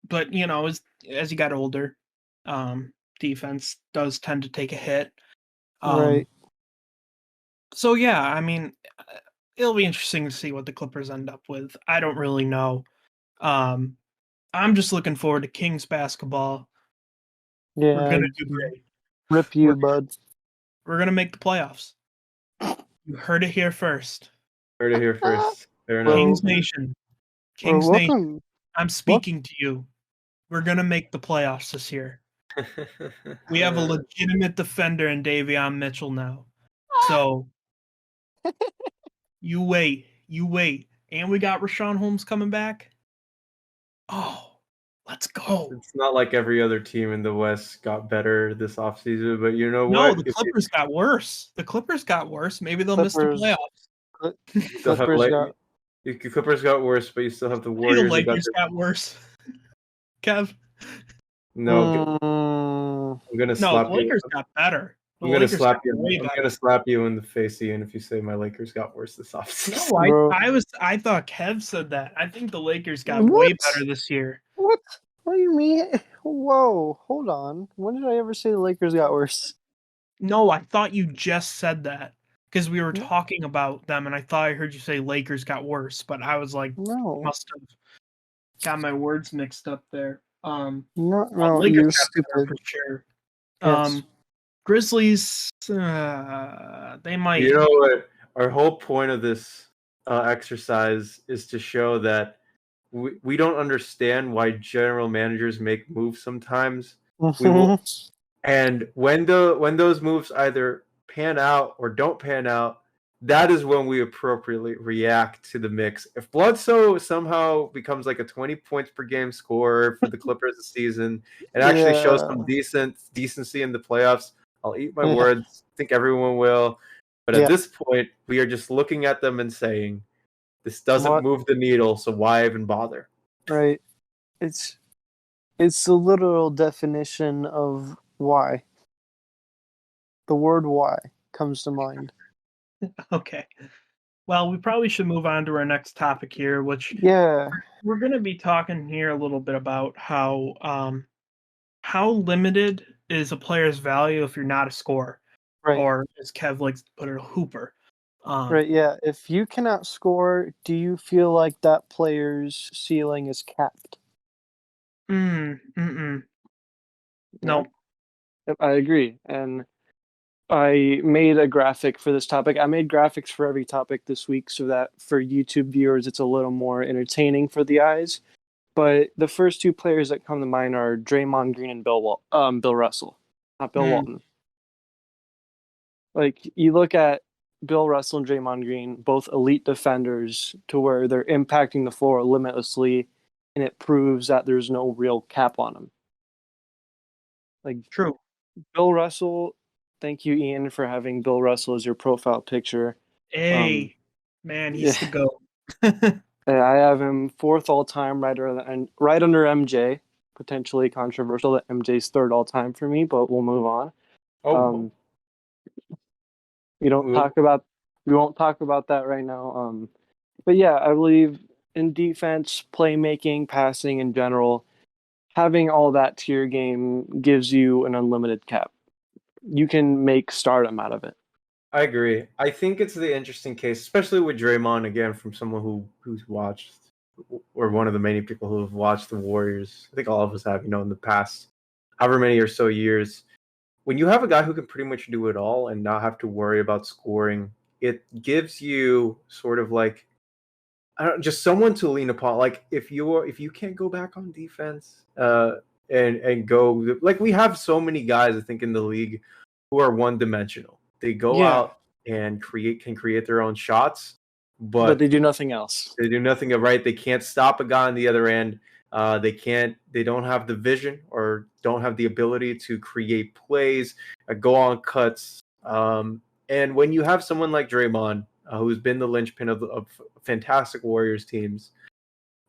But as he got older, defense does tend to take a hit.
Right.
So yeah, I mean, it'll be interesting to see what the Clippers end up with. I don't really know. I'm just looking forward to Kings basketball.
Yeah.
We're gonna do great.
Rip you, bud.
We're gonna make the playoffs. You heard it here first.
Heard it here first. Fair enough.
Kings Nation. Kings Nation. I'm speaking to you. We're gonna make the playoffs this year. We have a legitimate defender in Davion Mitchell now. So you wait. And we got Rashawn Holmes coming back. Oh, Let's go.
It's not like every other team in the West got better this offseason, but you know
No,
what?
the Clippers got worse. The Clippers got worse. Maybe they'll miss the
Clippers,
playoffs.
You still have
Clippers got.
the Clippers got worse, but you still have the
Maybe the
Warriors that got
Lakers got worse. Kev.
no. I'm gonna
No, the
slap you.
Lakers got better. The
I'm gonna
Lakers
slap
got
you.
way
I'm
better.
gonna slap you in the face, Ian, if you say my Lakers got worse this offseason.
No,
Bro.
I thought Kev said that. I think the Lakers got
What?
way better this year.
What? What do you mean? Whoa, hold on. When did I ever say the Lakers got worse?
No, I thought you just said that because we were talking about them, and I thought I heard you say Lakers got worse, but I was like,
No.
must have got my words mixed up there.
No,
Lakers
you
got
stupid.
better for sure.
Yes.
Grizzlies, they might.
You know what? Our whole point of this exercise is to show that we don't understand why general managers make moves sometimes. We will, and when those moves either pan out or don't pan out, that is when we appropriately react to the mix. If Bledsoe somehow becomes like a 20 points per game scorer for the Clippers this season and actually shows some decency in the playoffs, I'll eat my words. I think everyone will. But at this point, we are just looking at them and saying, this doesn't move the needle, so why even bother?
Right. It's the literal definition of why. The word why comes to mind.
Okay. Well, we probably should move on to our next topic here, which we're going to be talking here a little bit about how limited is a player's value if you're not a scorer, or as Kev likes to put it, a hooper.
Right. Yeah. If you cannot score, do you feel like that player's ceiling is capped?
No.
I agree, and I made a graphic for this topic. I made graphics for every topic this week so that for YouTube viewers it's a little more entertaining for the eyes. But the first two players that come to mind are Draymond Green and Bill Russell, not Bill Walton. Like, you look at Bill Russell and Draymond Green, both elite defenders to where they're impacting the floor limitlessly, and it proves that there's no real cap on them. Like,
true.
Bill Russell, thank you, Ian, for having Bill Russell as your profile picture.
Hey, man, he's the GOAT.
I have him fourth all time, right under MJ. Potentially controversial that MJ's third all time for me, but we'll move on. We won't talk about that right now. But yeah, I believe in defense, playmaking, passing in general, having all that to your game gives you an unlimited cap. You can make stardom out of it.
I agree. I think it's the interesting case, especially with Draymond, again, from someone who's watched, or one of the many people who have watched the Warriors. I think all of us have, in the past however many or so years. When you have a guy who can pretty much do it all and not have to worry about scoring, it gives you sort of like, just someone to lean upon. Like, if you can't go back on defense, and go, like, we have so many guys, I think, in the league who are one-dimensional. They go out and can create their own shots, but
they do nothing else.
They do nothing right. They can't stop a guy on the other end. They don't have the vision or don't have the ability to create plays, go on cuts. And when you have someone like Draymond, who's been the linchpin of fantastic Warriors teams,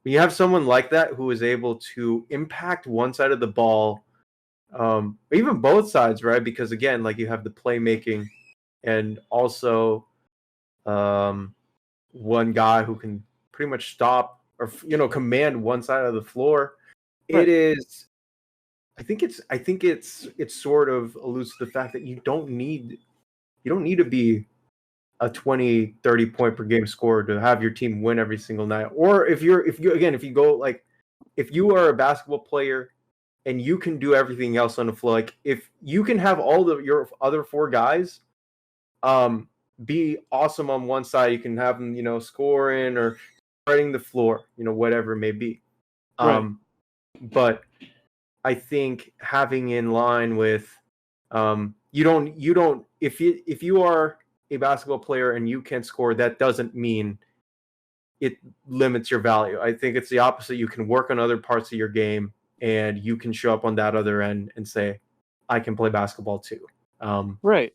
when you have someone like that who is able to impact one side of the ball, even both sides, right? Because again, like, you have the playmaking and also one guy who can pretty much stop or command one side of the floor. Right. I think it's sort of alludes to the fact that you don't need to be a 20, 30 point per game scorer to have your team win every single night. Or if you are a basketball player and you can do everything else on the floor, like, if you can have all of your other four guys be awesome on one side, you can have them, scoring or spreading the floor, whatever it may be. But I think having in line with if you are a basketball player and you can score, that doesn't mean it limits your value. I think it's the opposite. You can work on other parts of your game and you can show up on that other end and say, I can play basketball too.
Right.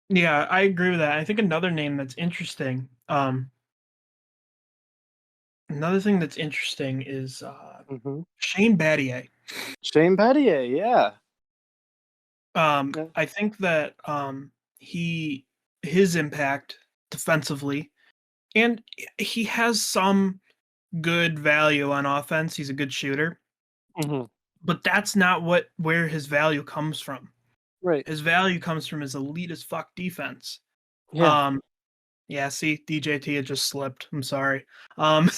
Yeah, I agree with that. I think another name that's interesting. Another thing that's interesting is Shane Battier.
Shane Battier, yeah.
I think that his impact defensively, and he has some good value on offense. He's a good shooter, but that's not where his value comes from.
Right.
His value comes from his elite as fuck defense.
Yeah.
Yeah. See, DJT had just slipped. I'm sorry.
No,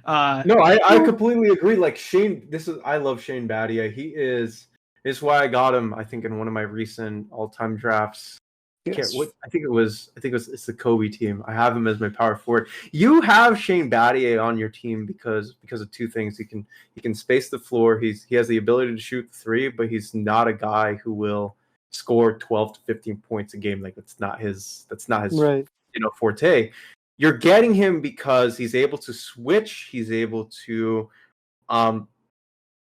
I completely agree. Like Shane, I love Shane Battier. This is why I got him. I think in one of my recent all-time drafts.
Yes.
It's the Kobe team. I have him as my power forward. You have Shane Battier on your team because of two things. He can space the floor. He has the ability to shoot three, but he's not a guy who will score 12 to 15 points a game. Like that's not his
right.
forte. You're getting him because he's able to switch. He's able to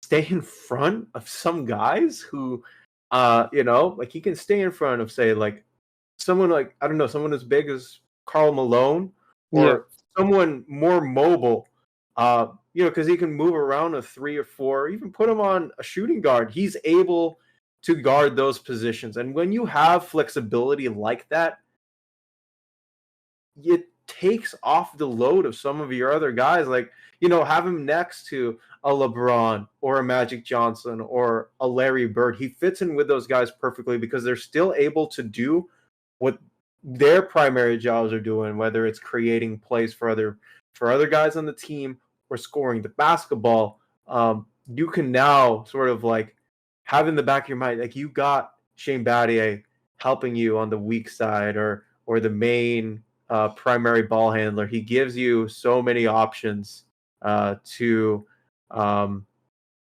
stay in front of some guys who like he can stay in front of, say, like someone like, I don't know, someone as big as Karl Malone or someone more mobile, because he can move around a 3 or 4, even put him on a shooting guard. He's able to guard those positions. And when you have flexibility like that, it takes off the load of some of your other guys. Like, have him next to a LeBron or a Magic Johnson or a Larry Bird. He fits in with those guys perfectly because they're still able to do what their primary jobs are doing, whether it's creating plays for other guys on the team or scoring the basketball. You can now sort of like have in the back of your mind, like you got Shane Battier helping you on the weak side or the main primary ball handler. He gives you so many options to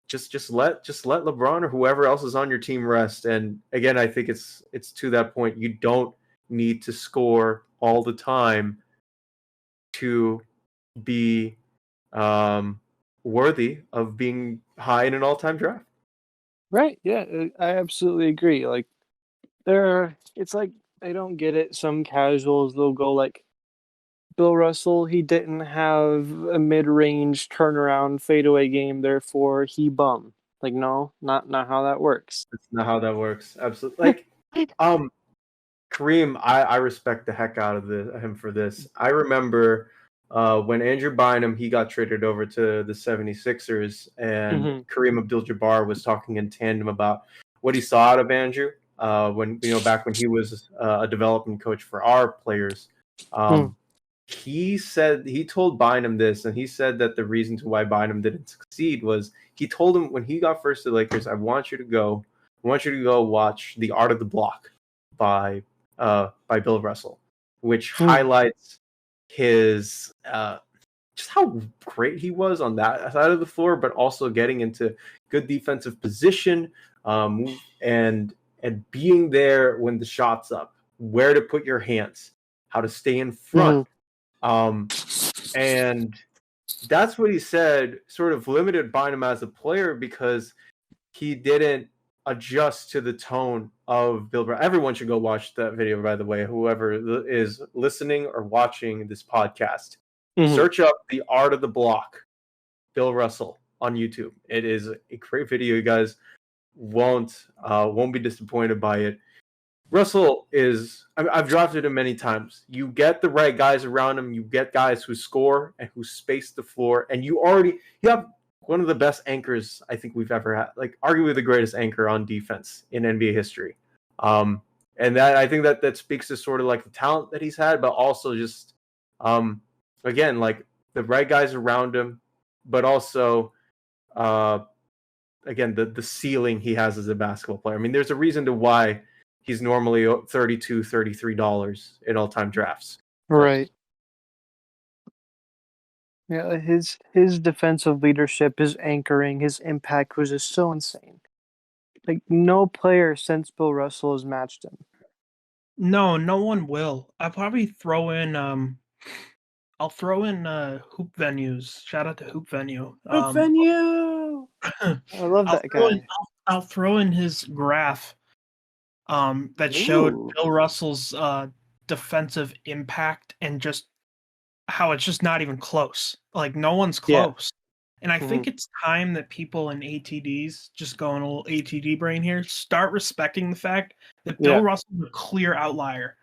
just let LeBron or whoever else is on your team rest. And again, I think it's to that point. You don't need to score all the time to be worthy of being high in an all-time draft.
Right. Yeah, I absolutely agree. Like it's like I don't get it. Some casuals, they'll go like, Bill Russell, he didn't have a mid-range turnaround fadeaway game, therefore he bum. Like, no, not how that works.
That's not how that works. Absolutely. Like, Kareem, I respect the heck out of him for this. I remember when Andrew Bynum, he got traded over to the 76ers, and Kareem Abdul-Jabbar was talking in tandem about what he saw out of Andrew when back when he was a development coach for our players. He told Bynum this, and he said that the reason why Bynum didn't succeed was he told him when he got first to the Lakers, I want you to go watch The Art of the Block by Bill Russell, which highlights his just how great he was on that side of the floor, but also getting into good defensive position and being there when the shot's up, where to put your hands, how to stay in front. And that's what he said sort of limited Bynum as a player because he didn't adjust to the tone of Bill Russell. Everyone should go watch that video, by the way, whoever is listening or watching this podcast. Search up The Art of the Block, Bill Russell, on YouTube. It is a great video. You guys won't be disappointed by it. Russell I've drafted him many times. You get the right guys around him. You get guys who score and who space the floor. And you have one of the best anchors I think we've ever had, like arguably the greatest anchor on defense in NBA history. And that I think that speaks to sort of like the talent that he's had, but also just again, like the right guys around him, but also again the ceiling he has as a basketball player. I mean, there's a reason to why he's normally $32, $33 in all-time drafts.
Right. Yeah, his defensive leadership, his anchoring, his impact was just so insane. Like no player since Bill Russell has matched him.
No one will. I'll probably throw in I'll throw in Hoop Venues. Shout out to Hoop Venue.
Good venue. I love that guy.
I'll throw in his graph that showed
Ooh.
Bill Russell's defensive impact and just how it's just not even close. Like no one's
Yeah.
close. And I think it's time that people in ATDs, just going a little ATD brain here, start respecting the fact that Bill Russell's a clear outlier.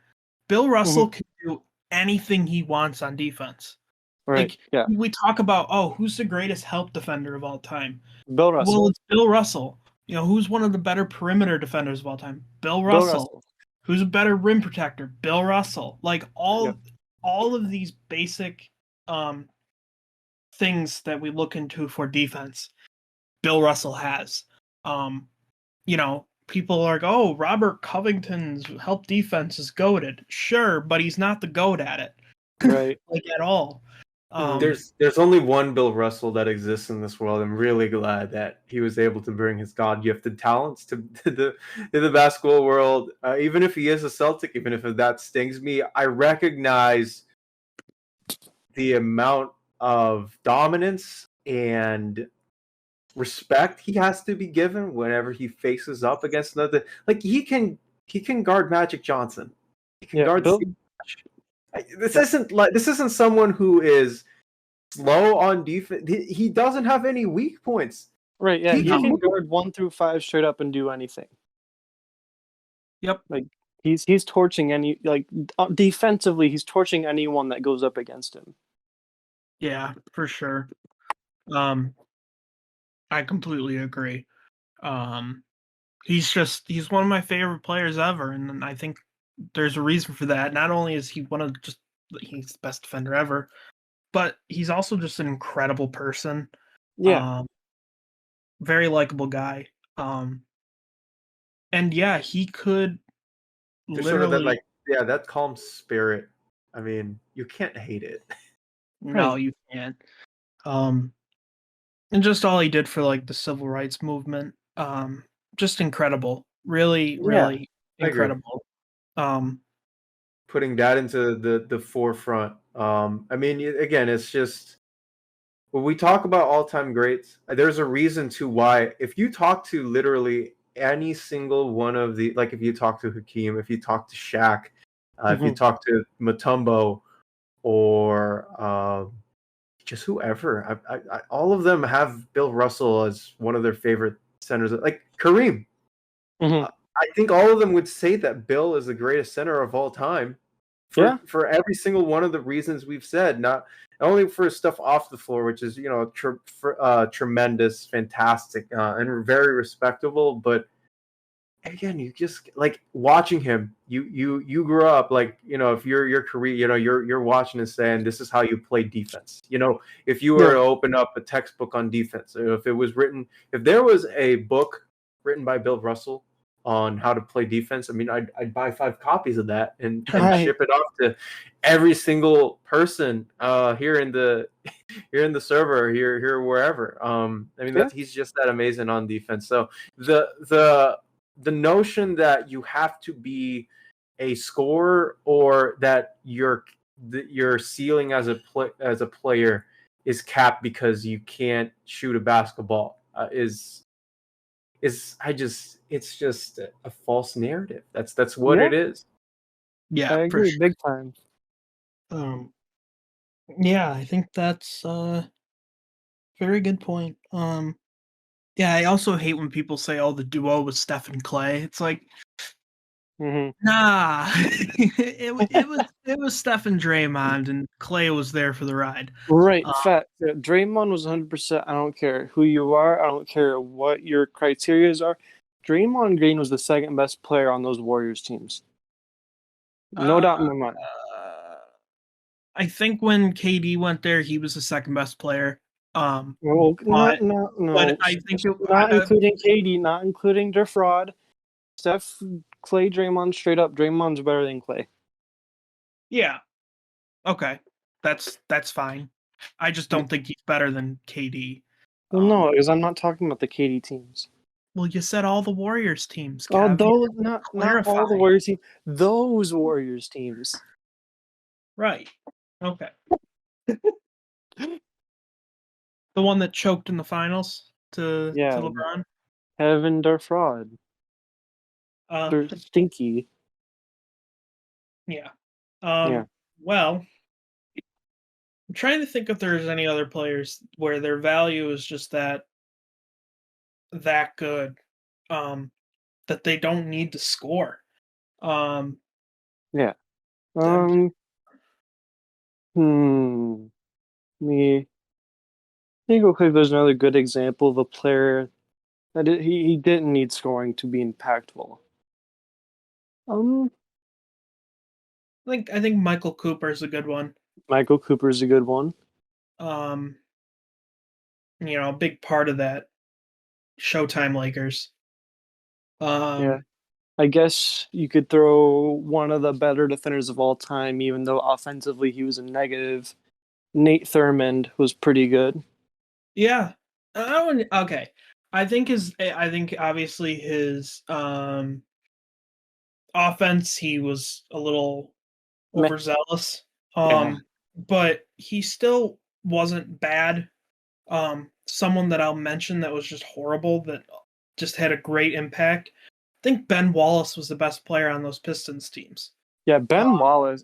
Bill Russell can do anything he wants on defense.
Right.
Like we talk about, who's the greatest help defender of all time?
Bill Russell.
Well, it's Bill Russell. You know, who's one of the better perimeter defenders of all time? Bill Russell. Who's a better rim protector? Bill Russell. Like all of these basic things that we look into for defense, Bill Russell has. You know, people are like, oh, Robert Covington's help defense is goated. Sure, but he's not the goat at it.
Right.
Like at all.
There's only one Bill Russell that exists in this world. I'm really glad that he was able to bring his God-gifted talents to the basketball world. Even if he is a Celtic, even if that stings me, I recognize the amount of dominance and respect he has to be given whenever he faces up against another. Like he can guard Magic Johnson. He can guard
Bill.
This isn't someone who is slow on defense. He doesn't have any weak points.
Right, yeah. He can guard 1 through 5 straight up and do anything.
Yep.
Like he's torching defensively, he's torching anyone that goes up against him.
Yeah, for sure. I completely agree. He's one of my favorite players ever, and I think there's a reason for that. Not only is he he's the best defender ever, but he's also just an incredible person.
Yeah.
Very likable guy. And yeah, he could
There's
literally
sort of that calm spirit. I mean, you can't hate it.
No, you can't. And just all he did for like the civil rights movement, just incredible. Really, really incredible.
Putting that into the forefront. I mean, again, it's just when we talk about all-time greats, there's a reason to why. If you talk to literally any single one of the, like if you talk to Hakeem, if you talk to Shaq, if you talk to Mutombo, or just whoever, I all of them have Bill Russell as one of their favorite centers. Like Kareem, I think all of them would say that Bill is the greatest center of all time. For every single one of the reasons we've said, not only for stuff off the floor, which is tremendous, fantastic, and very respectable, but again, you just like watching him. You grew up like, if your career, you're watching and saying this is how you play defense. If you were to open up a textbook on defense, if there was a book written by Bill Russell on how to play defense, I mean, I'd buy 5 copies of that and ship it off to every single person here in the server, here wherever. I mean, he's just that amazing on defense. So the notion that you have to be a scorer or that your ceiling as a player is capped because you can't shoot a basketball it's just a false narrative. That's what it is.
Yeah,
I agree, big time.
Yeah, I think that's a very good point. Yeah, I also hate when people say, "Oh, the duo was Steph and Clay." It's like, nah, it was Steph and Draymond, and Clay was there for the ride.
Right, fact. Draymond was 100%. I don't care who you are. I don't care what your criterias are. Draymond Green was the second best player on those Warriors teams. No doubt in my mind.
I think when KD went there, he was the second best player.
No.
But I think
not including KD, not including defraud. Steph, Clay, Draymond, straight up. Draymond's better than Clay.
Yeah. Okay. That's fine. I just don't think he's better than KD.
Well, no, because I'm not talking about the KD teams.
Well, you said all the Warriors teams.
Oh, those not all the Warriors teams. Those Warriors teams.
Right. Okay. The one that choked in the finals to
Yeah,
LeBron.
Heaven, they're fraud.
Uh,
They're stinky.
yeah.
Yeah.
Well, I'm trying to think if there's any other players where their value is just that good, that they don't need to score.
Yeah.
I'm
Me. I think okay, there's another good example of a player that he didn't need scoring to be impactful. Um,
I think Michael Cooper is a good one.
Michael Cooper's a good one.
Um, a big part of that Showtime Lakers.
Yeah. I guess you could throw one of the better defenders of all time, even though offensively he was a negative. Nate Thurmond was pretty good.
Yeah. Okay. I think obviously his offense, he was a little overzealous.
Yeah.
But he still wasn't bad. Someone that I'll mention that was just horrible, that just had a great impact. I think Ben Wallace was the best player on those Pistons teams.
Yeah, Ben Wallace.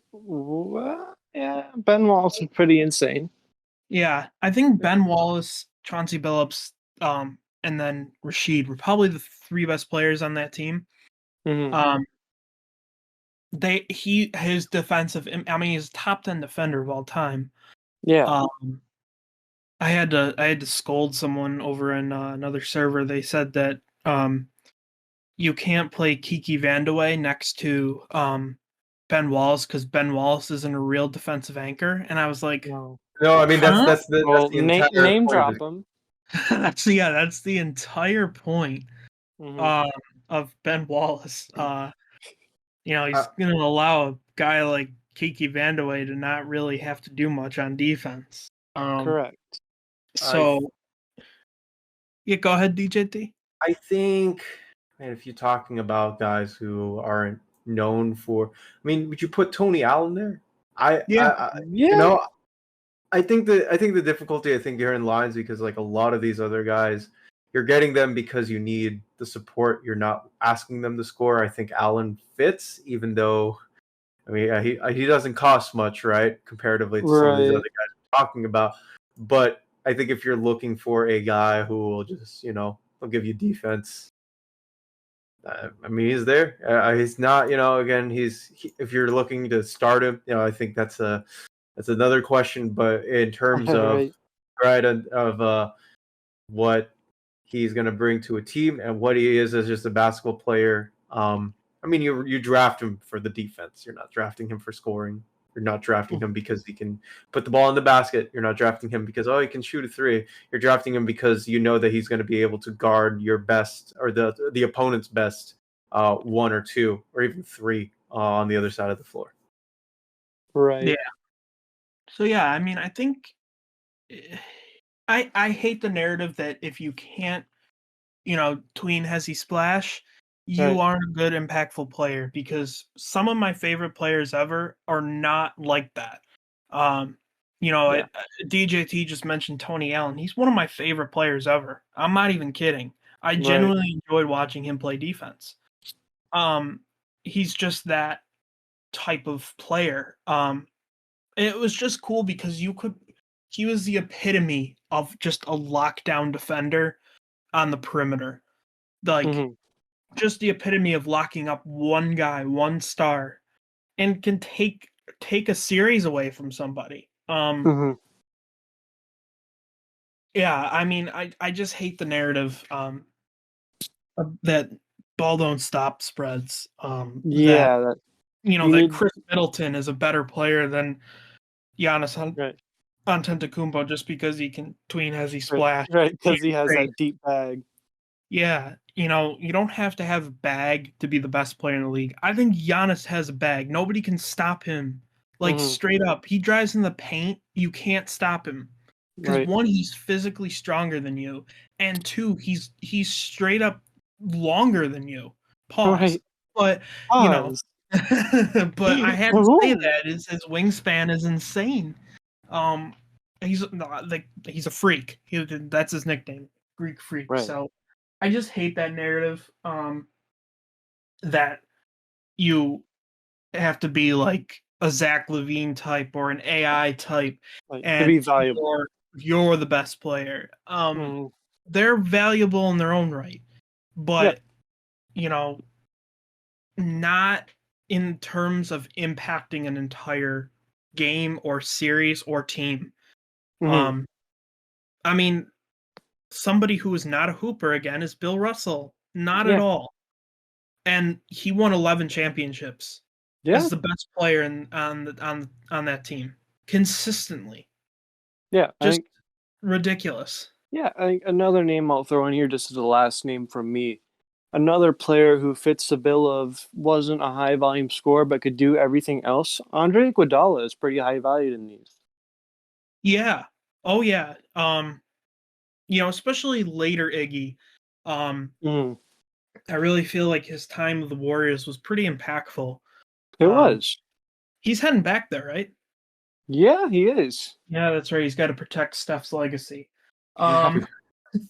Yeah, Ben Wallace is pretty insane.
Yeah, I think Ben Wallace, Chauncey Billups, and then Rashid were probably the three best players on that team.
Mm-hmm.
His defensive. I mean, he's top 10 defender of all time.
Yeah.
I had to scold someone over in another server. They said that you can't play Kiki Vandeweghe next to Ben Wallace because Ben Wallace isn't a real defensive anchor, and I was like,
No.
No, I mean
huh?
that's
Well,
the entire
name
point of
drop
it.
him.
that's the entire point
Mm-hmm.
of Ben Wallace. He's
Uh,
going to allow a guy like Kiki Vandeweghe to not really have to do much on defense.
Correct.
So, yeah, go ahead, DJT.
I think, man, if you're talking about guys who aren't known for, I mean, would you put Tony Allen there?
Yeah.
You know, I think the difficulty I think here in lines because like a lot of these other guys, you're getting them because you need the support. You're not asking them to score. I think Allen fits, even though I mean he doesn't cost much, right, comparatively to some of these other
Right.
guys we're talking about. But I think if you're looking for a guy who will just will give you defense. I mean, he's there. He's not, again, if you're looking to start him, I think that's another question. But in terms of
Right.
right of what he's going to bring to a team and what he is as just a basketball player, I mean, you draft him for the defense. You're not drafting him for scoring. You're not drafting him because he can put the ball in the basket. You're not drafting him because he can shoot a three. You're drafting him because you know that he's going to be able to guard your best or the opponent's best one or two or even three on the other side of the floor.
Right.
Yeah. So yeah, I mean, I think I hate the narrative that if you can't, tween Hezzy Splash, you
Right.
aren't a good impactful player, because some of my favorite players ever are not like that.
Yeah.
DJT just mentioned Tony Allen. He's one of my favorite players ever. I'm not even kidding. I
Right.
genuinely enjoyed watching him play defense. He's just that type of player. It was just cool because he was the epitome of just a lockdown defender on the perimeter. Like, just the epitome of locking up one guy, one star, and can take a series away from somebody. Yeah, I mean, I just hate the narrative that ball don't stop spreads. That
Yeah.
that Chris Middleton is a better player than Giannis
Right.
Antetokounmpo just because he can tween Hezzy Splash.
Right, because he has that deep bag.
Yeah, you don't have to have a bag to be the best player in the league. I think Giannis has a bag. Nobody can stop him. Like, straight up, he drives in the paint. You can't stop him because
Right.
one, he's physically stronger than you, and two, he's straight up longer than you. Pause.
Right.
But
Pause.
but I had to say that his wingspan is insane. He's like he's a freak. That's his nickname, Greek freak.
Right.
So I just hate that narrative. That you have to be like a Zach LaVine type or an AI type,
Like, to
and
be valuable.
you're the best player.
Mhm.
They're valuable in their own right, but you know, not in terms of impacting an entire game or series or team.
Mhm.
I mean, somebody who is not a hooper again is Bill Russell. Not at
Yeah.
all. And he won 11 championships
Yeah.
as the best player on that team consistently.
Yeah.
Just ridiculous.
I think another name I'll throw in here just as a last name from me. Another player who fits the bill of wasn't a high volume scorer but could do everything else. Andre Iguodala is pretty high valued in these.
Yeah. Oh yeah. Especially later Iggy. Um,
Mm.
I really feel like his time with the Warriors was pretty impactful.
It
Um,
was.
he's heading back there, right?
Yeah, he is.
Yeah, that's right. He's got to protect Steph's legacy.
Yeah.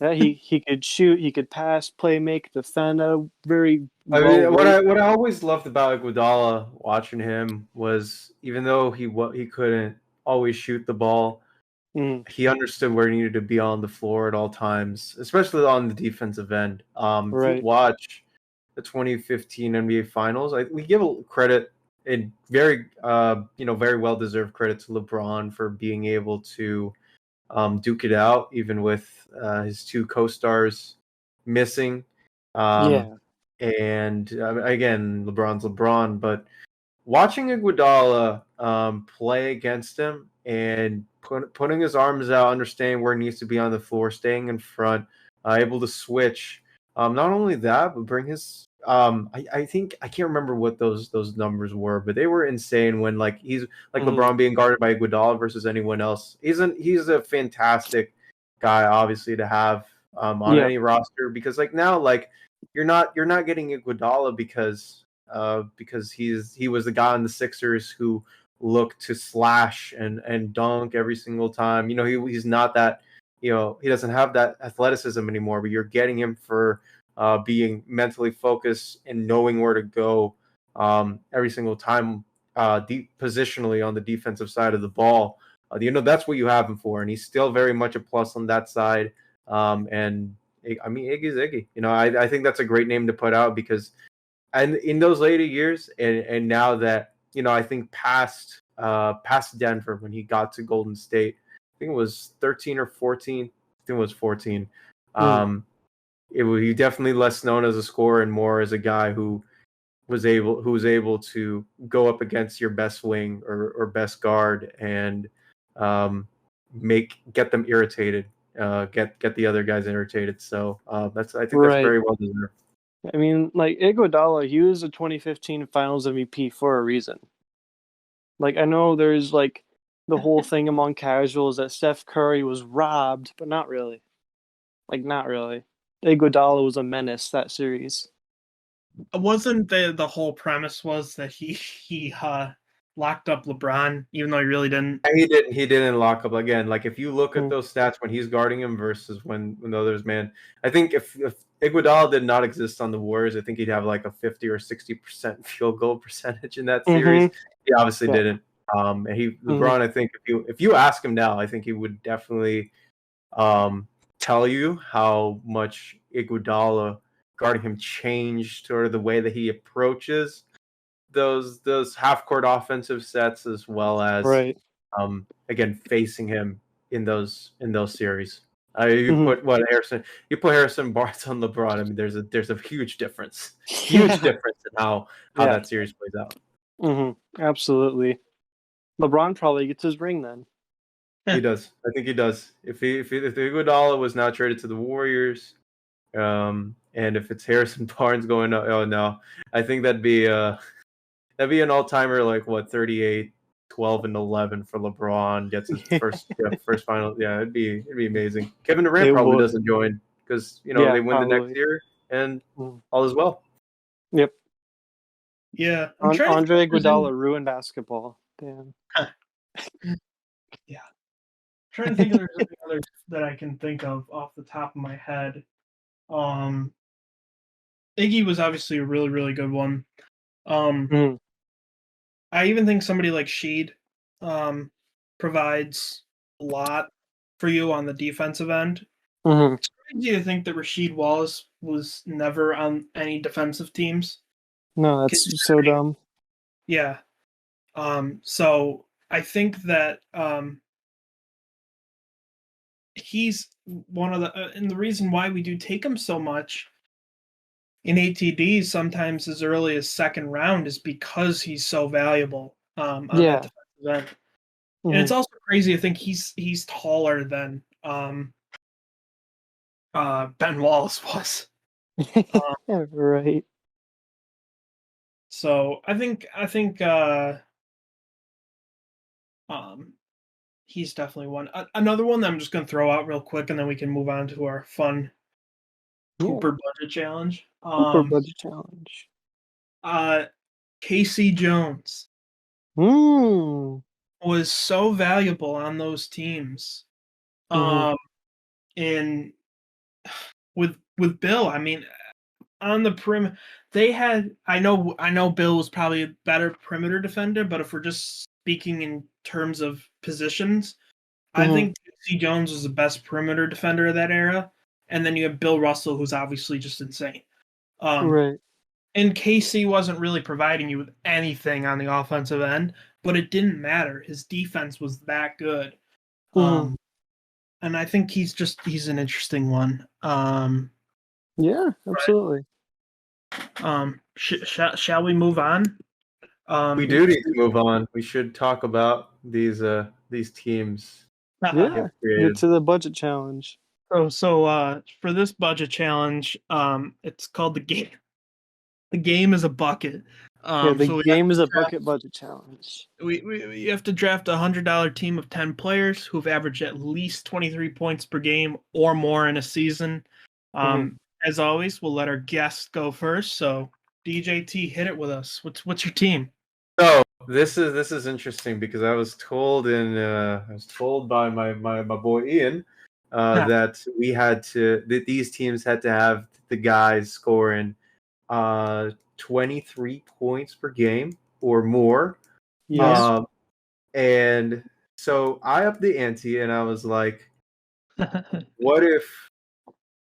Yeah, he could shoot, he could pass, play, make, defend at a very
I
low
mean,
rate.
what I always loved about Iguodala watching him was even though he couldn't always shoot the ball,
Mm.
he understood where he needed to be on the floor at all times, especially on the defensive end. If you
Right.
watch the 2015 NBA Finals, we give credit and very very well deserved credit to LeBron for being able to duke it out even with his two co-stars missing. Um,
Yeah.
and again, LeBron's LeBron, but watching Iguodala play against him and putting his arms out, understanding where he needs to be on the floor, staying in front, able to switch. Not only that, but bring his. I think I can't remember what those numbers were, but they were insane. When like he's like
Mhm.
LeBron being guarded by Iguodala versus anyone else. He's a fantastic guy, obviously, to have on
Yeah.
any roster because like now like you're not getting Iguodala because he was the guy on the Sixers who looked to slash and dunk every single time. He's not that. He doesn't have that athleticism anymore. But you're getting him for being mentally focused and knowing where to go every single time, deep positionally on the defensive side of the ball. That's what you have him for, and he's still very much a plus on that side. And I mean, Iggy's Iggy. I think that's a great name to put out because and in those later years and now that I think past Denver when he got to Golden State, I think it was 13 or 14. I think it was 14.
Mm.
He definitely less known as a scorer and more as a guy who was able to go up against your best wing or best guard and get them irritated, get the other guys irritated. So I think that's
Right.
very well deserved.
I mean, like Iguodala, he was a 2015 Finals MVP for a reason. Like I know there's like the whole thing among casuals that Steph Curry was robbed, but not really. Like not really. Iguodala was a menace that series.
Wasn't the whole premise was that he locked up LeBron even though he really didn't?
He didn't lock up again. Like if you look at
Mm.
those stats when he's guarding him versus when the others man, I think if Iguodala did not exist on the Warriors, I think he'd have like a 50 or 60% field goal percentage in that series.
Mhm.
He obviously
Yeah.
didn't. And
Mhm.
LeBron, I think if you ask him now, I think he would definitely tell you how much Iguodala guarding him changed sort of the way that he approaches those half court offensive sets as well as
Right.
again facing him in those series. You
Mhm.
put Harrison Barnes on LeBron. I mean, there's a huge difference, huge
Yeah.
difference in how
Yeah.
that series plays out.
Mhm. Absolutely. LeBron probably gets his ring then.
He does. I think he does. If Iguodala was not traded to the Warriors, and if it's Harrison Barnes going, oh no, I think that'd be an all timer like what 38, 12, and 11 for LeBron. Gets his first final. Yeah, it'd be amazing. Kevin Durant
It
probably
would.
doesn't join because
Yeah,
they win the next
probably.
year and
Mhm.
all is well.
Yep.
Yeah, I'm trying to think
Andre
if there's any.
Iguodala ruined basketball. Damn.
trying to think if there's any others that I can think of off the top of my head. Iggy was obviously a really, really good one.
Mhm.
I even think somebody like Sheed provides a lot for you on the defensive end.
Mhm.
It's crazy to think that Rasheed Wallace was never on any defensive teams.
No, that's so dumb.
Yeah. So I think that he's one of the and the reason why we do take him so much in ATDs sometimes as early as second round is because he's so valuable on that
Yeah.
defensive end. And it's
Mhm.
also crazy to think he's taller than Ben Wallace was.
Yeah, right.
So I think he's definitely one. Another one that I'm just going to throw out real quick, and then we can move on to our fun
Yeah.
Cooper budget challenge.
Super budget challenge.
Casey Jones
Mm.
was so valuable on those teams.
Mhm.
In with Bill, I mean, on the perimeter, they had. I know Bill was probably a better perimeter defender, but if we're just speaking in terms of positions, I
Mhm.
think Casey Jones was the best perimeter defender of that era. And then you have Bill Russell, who's obviously just insane.
Right.
And Casey wasn't really providing you with anything on the offensive end, but it didn't matter. His defense was that good.
Mhm.
And I think he's an interesting one.
Yeah, absolutely.
Shall we move on?
We
Yeah.
do need to move on. We should talk about these teams
Yeah.
you've
Get
created.
to the budget challenge.
So for this budget challenge, it's called the game. The game is a bucket.
Yeah, the
So
game is a bucket budget challenge.
we have to draft a $100 team of 10 players who've averaged at least 23 points per game or more in a season.
Mhm.
As always, we'll let our guests go first. So DJT, hit it with us. What's your team?
So this is interesting because I was told by my boy Ian that these teams had to have the guys scoring 23 points per game or more.
Yes.
Um, and so I upped the ante and I was like, what if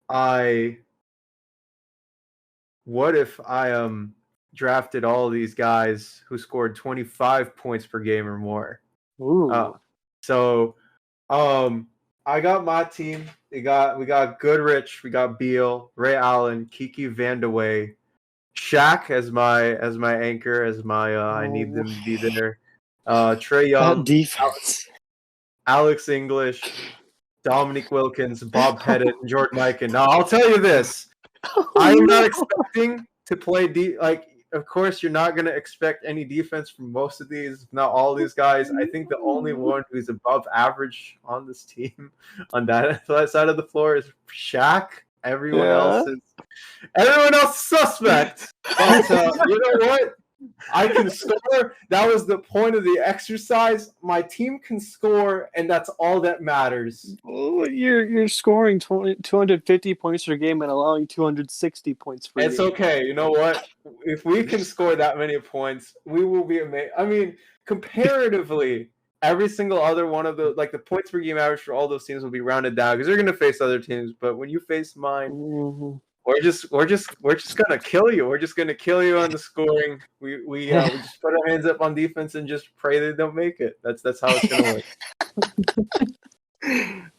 I drafted all of these guys who scored 25 points per game or more?
Ooh.
So I got my team. We got Goodrich, we got Beal, Ray Allen, Kiki Vandeweghe, Shaq as my anchor, as my I need them to be there. Trey
That
Young,
defense.
Alex English, Dominic Wilkins, Bob Pettit, and Jordan Mikan. Now I'll tell you this: I am not expecting to play of course, you're not going to expect any defense from most of these, if not all these guys. I think the only one who's above average on this team, on that side of the floor, is Shaq. Everyone else is suspect. But you know what? I can score. That was the point of the exercise. My team can score, and that's all that matters.
Oh, you're scoring 250 points per game and allowing 260 points per
It's
game.
okay. You know what? If we can score that many points, we will be amazing. I mean, comparatively, every single other one of the points per game average for all those teams will be rounded down because they're going to face other teams. But when you face mine,
Mhm.
we're just gonna kill you. We're just gonna kill you on the scoring. We just put our hands up on defense and just pray they don't make it. That's how it's gonna work.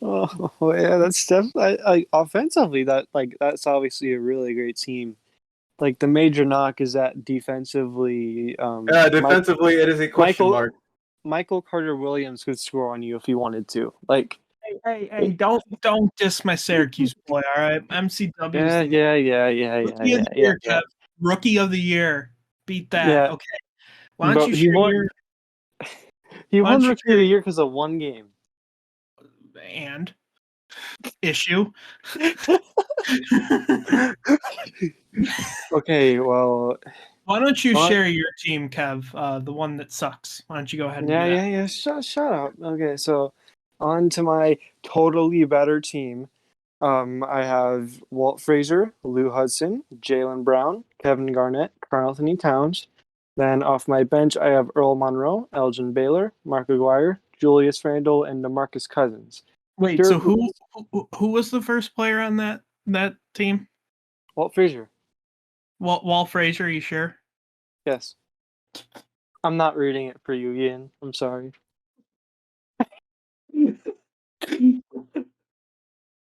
Oh yeah, that's definitely like offensively. That's obviously a really great team. Like the major knock is that defensively,
Defensively, it is a question mark.
Michael Carter Williams could score on you if he wanted to. Like,
Hey, don't diss my Syracuse boy, all right? MCW
yeah,
is the rookie of the year, Kev. Rookie of the year. Beat that.
Yeah.
Okay. Why don't
But
you
he
share
won.
your
He
why
won
don't you
Rookie of the Year because of one game.
and issue?
Okay, well,
Why don't you
What?
share your team, Kev? The one that sucks. Why don't you go ahead and do that?
yeah. Shut up. Okay, so On to my totally better team. I have Walt Frazier, Lou Hudson, Jalen Brown, Kevin Garnett, Karl Anthony Towns. Then off my bench, I have Earl Monroe, Elgin Baylor, Mark Aguirre, Julius Randle, and DeMarcus Cousins.
Wait, so who was the first player on that team?
Walt Frazier.
Walt Frazier, are you sure?
Yes. I'm not reading it for you, Ian. I'm sorry.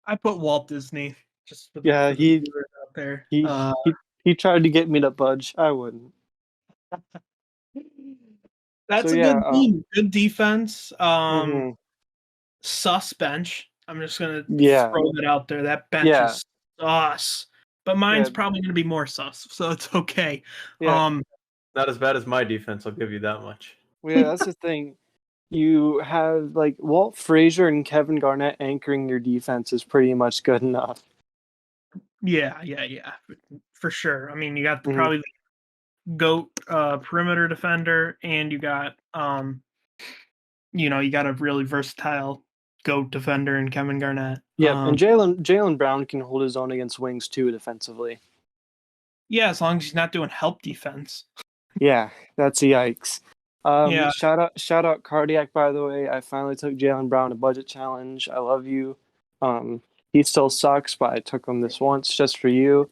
I put Walt Disney just for
Yeah,
the viewers out there.
he tried to get me to budge. I wouldn't.
That's
So
a
yeah,
good team. Good defense.
mhm.
Sus bench. I'm just gonna
Yeah,
throw that out there. That bench
yeah,
is sus. But mine's
yeah,
probably gonna be more sus, so it's okay.
yeah.
Not as bad as my defense, I'll give you that much.
Well, yeah, that's the thing. You have like Walt Frazier and Kevin Garnett anchoring your defense is pretty much good enough.
Yeah, for sure. I mean, you got
Mhm.
probably the GOAT perimeter defender, and you got you got a really versatile GOAT defender in Kevin Garnett.
Yep, and Jalen Brown can hold his own against wings too defensively.
Yeah, as long as he's not doing help defense.
Yeah, that's a yikes.
Yeah.
Shout out Cardiac, by the way. I finally took Jalen Brown a budget challenge. I love you. He still sucks, but I took him this once just for you.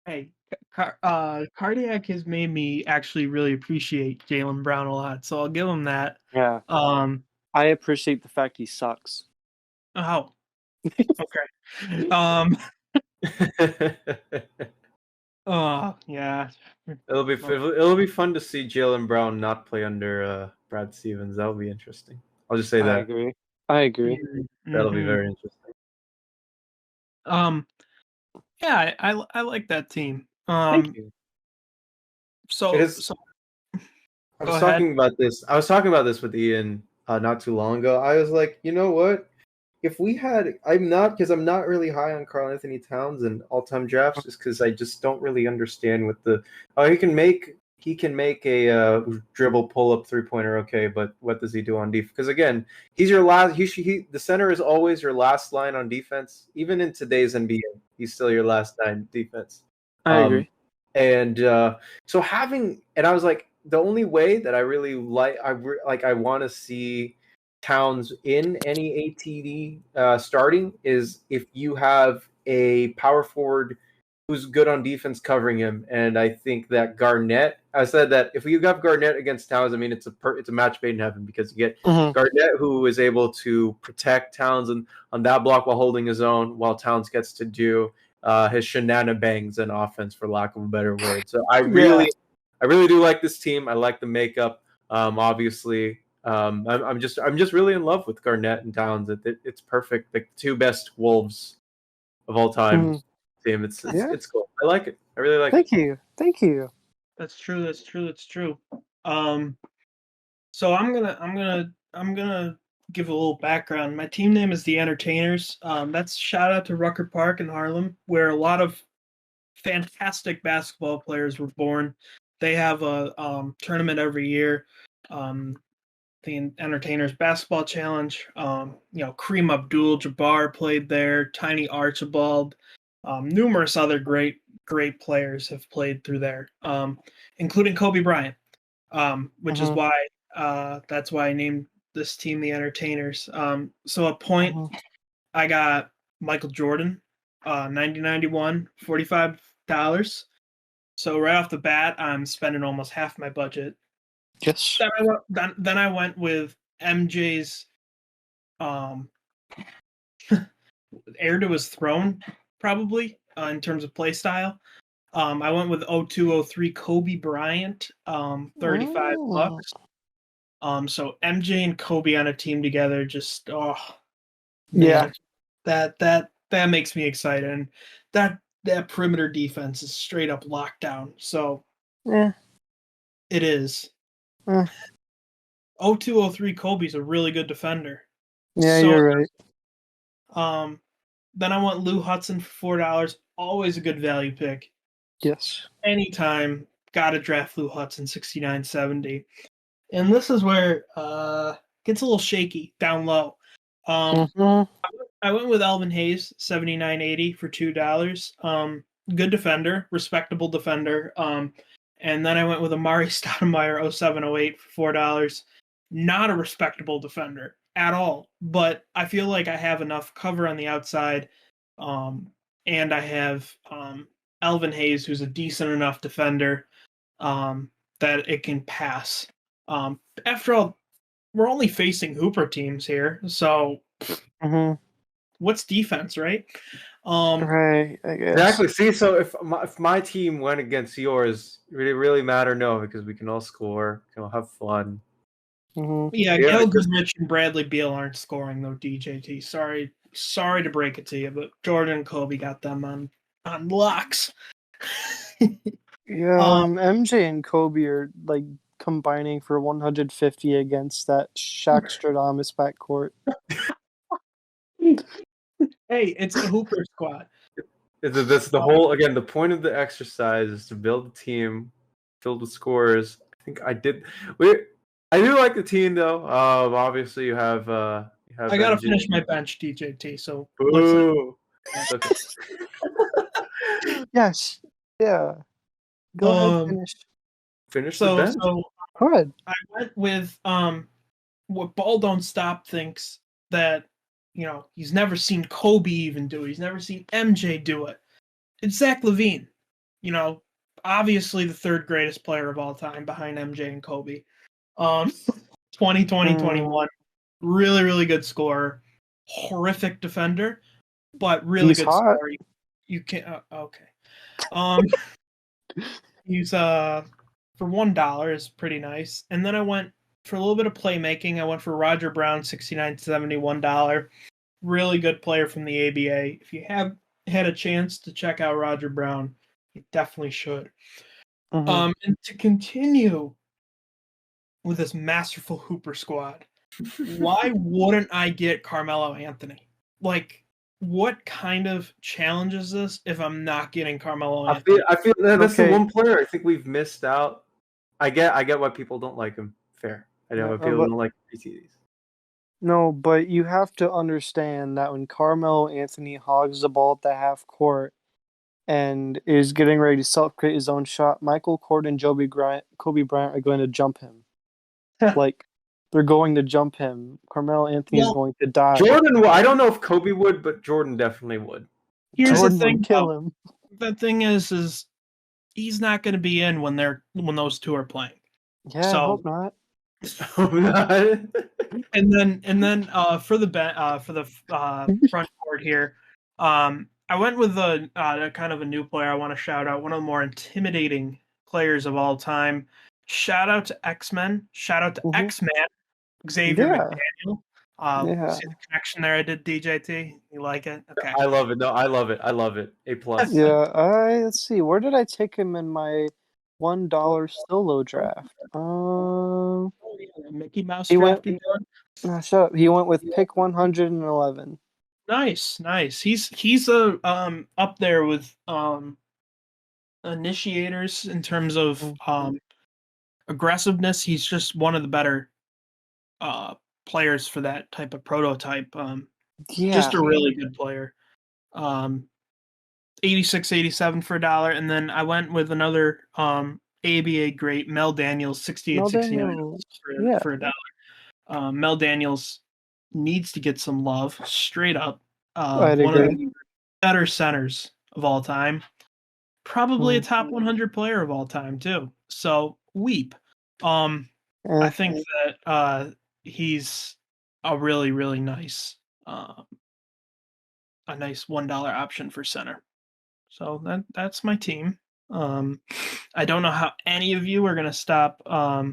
Hey, Cardiac has made me actually really appreciate Jalen Brown a lot, so I'll give him that.
Yeah, I appreciate the fact he sucks.
Oh, okay. Yeah.
It'll be fun to see Jalen Brown not play under Brad Stevens. That'll be interesting. I'll just say
I
that.
agree. I agree.
Mm-hmm.
That'll be very interesting.
Yeah, I like that team.
Thank you.
So,
It is.
so
I
go
was
ahead.
talking about this. I was talking about this with Ian not too long ago. I was like, you know what? If we had, I'm not really high on Karl Anthony Towns in all-time drafts, just because I just don't really understand what the. Oh, he can make a dribble pull-up three-pointer, okay, but what does he do on defense? Because again, he's your last. The center is always your last line on defense, even in today's NBA. He's still your last line defense.
I agree.
And so I was like, the only way that I really I want to see Towns in any ATD starting is if you have a power forward who's good on defense covering him. And I think that I said that if you have Garnett against Towns, I mean it's a match made in heaven, because you get Garnett, who is able to protect Towns on that block while holding his own, while Towns gets to do his shenanigans and offense, for lack of a better word. So I really do like this team. I like the makeup. Obviously, I'm just really in love with Garnett and Towns. It's perfect. The two best Wolves of all time team. It's cool. I like it. I really like it.
Thank you.
That's true. So I'm gonna give a little background. My team name is the Entertainers. That's shout out to Rucker Park in Harlem, where a lot of fantastic basketball players were born. They have a tournament every year, the Entertainers Basketball Challenge. Kareem Abdul-Jabbar played there. Tiny Archibald, numerous other great players have played through there, including Kobe Bryant, which is why that's why I named this team the Entertainers. So a point, I got Michael Jordan, 1991, $45. So right off the bat, I'm spending almost half my budget.
Yes.
Then I went with MJ's heir to his throne, probably, in terms of play style. I went with 0203 Kobe Bryant, $35. So MJ and Kobe on a team together, just man, that makes me excited. And that perimeter defense is straight up lockdown. So it is. 0203 Kobe's a really good defender.
Yeah, you're right.
Then I want Lou Hudson for $4. Always a good value pick.
Yes.
Anytime, gotta draft Lou Hudson, 69.70. And this is where gets a little shaky down low.
Mhm.
I went with Alvin Hayes, 79.80 for $2. Good defender, respectable defender. And then I went with Amari Stoudemire, 0708 for $4. Not a respectable defender at all, but I feel like I have enough cover on the outside. And I have Alvin Hayes, who's a decent enough defender that it can pass. After all, we're only facing Hooper teams here, so
Mhm.
what's defense, right?
Right. I guess.
Exactly. See, so if my team went against yours, would it really matter? No, because we can all score, we can all have fun.
Mhm.
Yeah,
Yeah,
Gail
just-
Goodrich and Bradley Beal aren't scoring though. DJT, sorry to break it to you, but Jordan and Kobe got them on locks.
Yeah. MJ and Kobe are like combining for 150 against that Shaq Stradamus backcourt.
Hey, it's a Hooper squad.
That's the whole again. The point of the exercise is to build a team filled with scorers. I think I did. I do like the team though. Obviously you have
I gotta
MJ.
finish my bench, DJT. So
Ooh, it's okay.
Yes. Yeah. Go ahead. Finish.
Finish the
So
bench.
Go ahead.
I went with what VibeDontStop thinks that he's never seen Kobe even do it. He's never seen MJ do it. It's Zach LaVine. Obviously the third greatest player of all time behind MJ and Kobe. 2020, 21. Really, really good scorer. Horrific defender, but really
He's
good
hot.
scorer. You can't. Okay. He's for $1 is pretty nice. And then I went for a little bit of playmaking. I went for Roger Brown, 69.70, $1. Really good player from the ABA. If you have had a chance to check out Roger Brown, you definitely should.
Mhm.
And to continue with this masterful Hooper squad, why wouldn't I get Carmelo Anthony? Like, what kind of challenge is this if I'm not getting Carmelo Anthony?
I feel that's the
Okay.
one player I think we've missed out. I get why people don't like him. Fair. I know why people don't like PTDs.
No, but you have to understand that when Carmelo Anthony hogs the ball at the half court and is getting ready to self-create his own shot, Michael Jordan and Kobe Bryant are going to jump him. Like, they're going to jump him. Carmelo Anthony is going to die.
Jordan, I don't know if Kobe would, but Jordan definitely would.
Here's
Jordan
the thing,
would kill him.
The thing is he's not going to be in when those two are playing.
Yeah, I hope not.
and then for the front court here, I went with a kind of a new player. I want to shout out one of the more intimidating players of all time. Shout out to X-Men. Shout out to X-Man, Xavier McDaniel. See the connection there I did, DJT? You like it? Okay.
I love it. No, I love it. I love it. A+.
Yeah, let's see. Where did I take him in my $1 solo draft?
Mickey Mouse
He
draft.
shut up. He went with pick 111.
Nice. He's up there with initiators in terms of aggressiveness. He's just one of the better players for that type of prototype. Just a really good player. 86, 87 for $1, and then I went with another ABA great, Mel Daniels, 68, 69 for $1. Mel Daniels needs to get some love, straight up. One of the better centers of all time. Probably a top 100 player of all time too. So weep. I think that he's a really, really nice a nice $1 option for center. So that's my team. I don't know how any of you are gonna stop.
I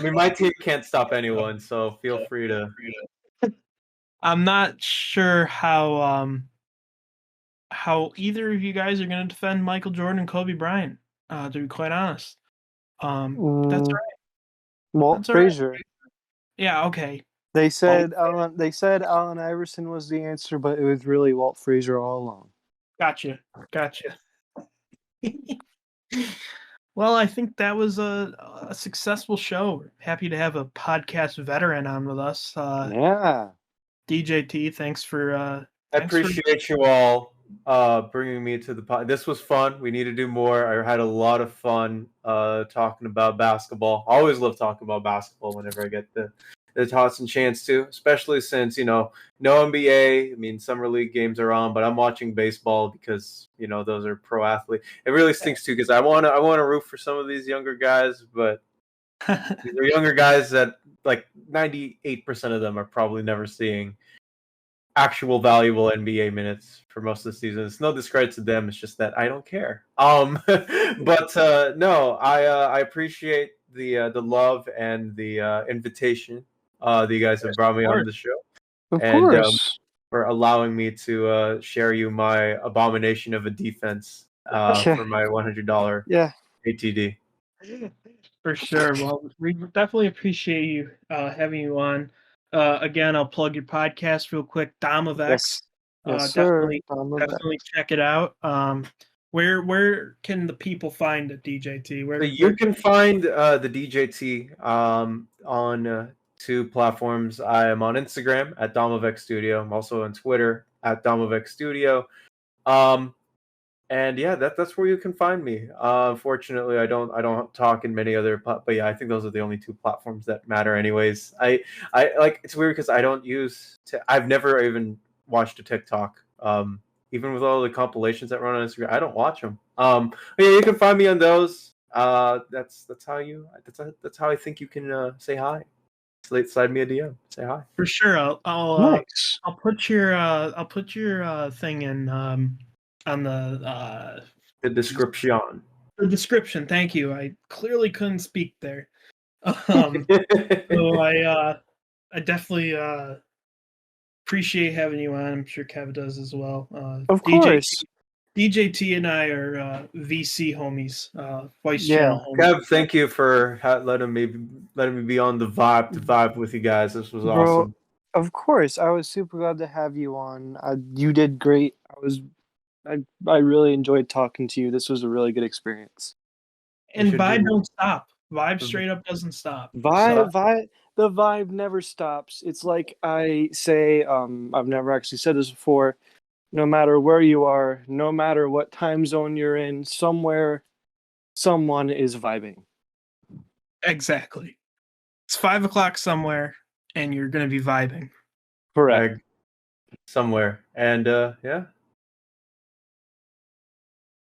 mean, my team can't stop anyone, so feel free to.
I'm not sure how either of you guys are gonna defend Michael Jordan and Kobe Bryant. To be quite honest, that's all right.
Walt Frazier.
Right. Yeah. Okay.
They said Allen Iverson was the answer, but it was really Walt Frazier all along.
Gotcha. Well, I think that was a successful show. We're happy to have a podcast veteran on with us.
Yeah.
DJT, thanks for
I
thanks for
appreciate you all bringing me to the pod. This was fun. We need to do more. I had a lot of fun talking about basketball. I always love talking about basketball whenever I get the chance and chance to, especially since, no NBA. I mean, summer league games are on, but I'm watching baseball because, those are pro athletes. It really stinks too because I want to root for some of these younger guys, but these are younger guys that like 98% of them are probably never seeing actual valuable NBA minutes for most of the season. It's no discredit to them. It's just that I don't care. But no, I appreciate the love and the invitation that you guys have brought me on the show,
Of
and
course.
for allowing me to share you my abomination of a defense for my $100
Yeah.
ATD.
For sure. Well, we definitely appreciate you having you on. Again, I'll plug your podcast real quick. Dom of X.
Yes, sir.
Definitely check it out. Where can the people find the DJT?
So you can find the DJT on two platforms. I am on Instagram at Domovec Studio. I'm also on Twitter at Domovec Studio. And yeah, that's where you can find me. Unfortunately, I don't talk in many other, but yeah, I think those are the only two platforms that matter. Anyways, I like, it's weird because I don't use. I've never even watched a TikTok. Even with all the compilations that run on Instagram, I don't watch them. But yeah, you can find me on those. That's how I think you can say hi. Slide me a DM. Say hi.
For sure. I'll put your thing in on the
description.
The description. Thank you. I clearly couldn't speak there. So I definitely appreciate having you on. I'm sure Kev does as well.
Of course.
DJT and I are VC homies, voice channel homies.
Kev, thank you for letting me be on the vibe with you guys. This was awesome.
Of course, I was super glad to have you on. You did great. I really enjoyed talking to you. This was a really good experience.
And Vibe don't stop. Vibe straight up doesn't stop.
The vibe never stops. It's like I say, I've never actually said this before. No matter where you are, no matter what time zone you're in, somewhere, someone is vibing.
Exactly. It's 5:00 somewhere, and you're going to be vibing.
Correct. Somewhere. And yeah.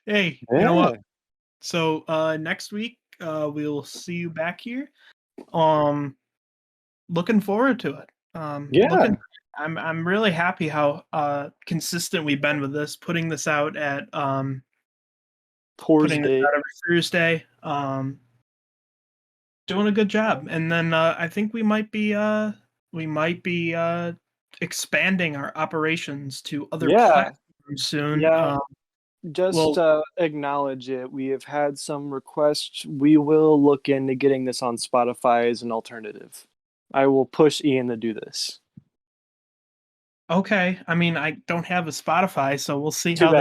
Hey, you know what? So next week we'll see you back here. Looking forward to it. I'm really happy how consistent we've been with this, putting this out at every Thursday. Doing a good job. And then I think we might be expanding our operations to other platforms soon.
Yeah. Acknowledge it. We have had some requests. We will look into getting this on Spotify as an alternative. I will push Ian to do this.
Okay. I mean, I don't have a Spotify, so we'll see how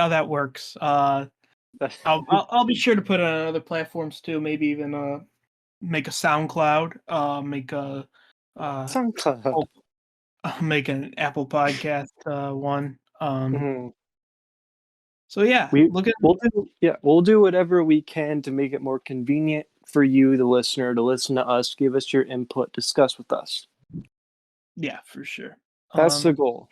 that works. I'll be sure to put it on other platforms too. Maybe even make a SoundCloud. Make a
SoundCloud.
Make an Apple Podcast one. So yeah,
we'll do whatever we can to make it more convenient for you, the listener, to listen to us, give us your input, discuss with us.
Yeah, for sure.
That's the goal.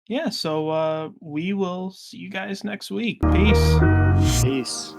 Yeah, so we will see you guys next week. Peace.
Peace.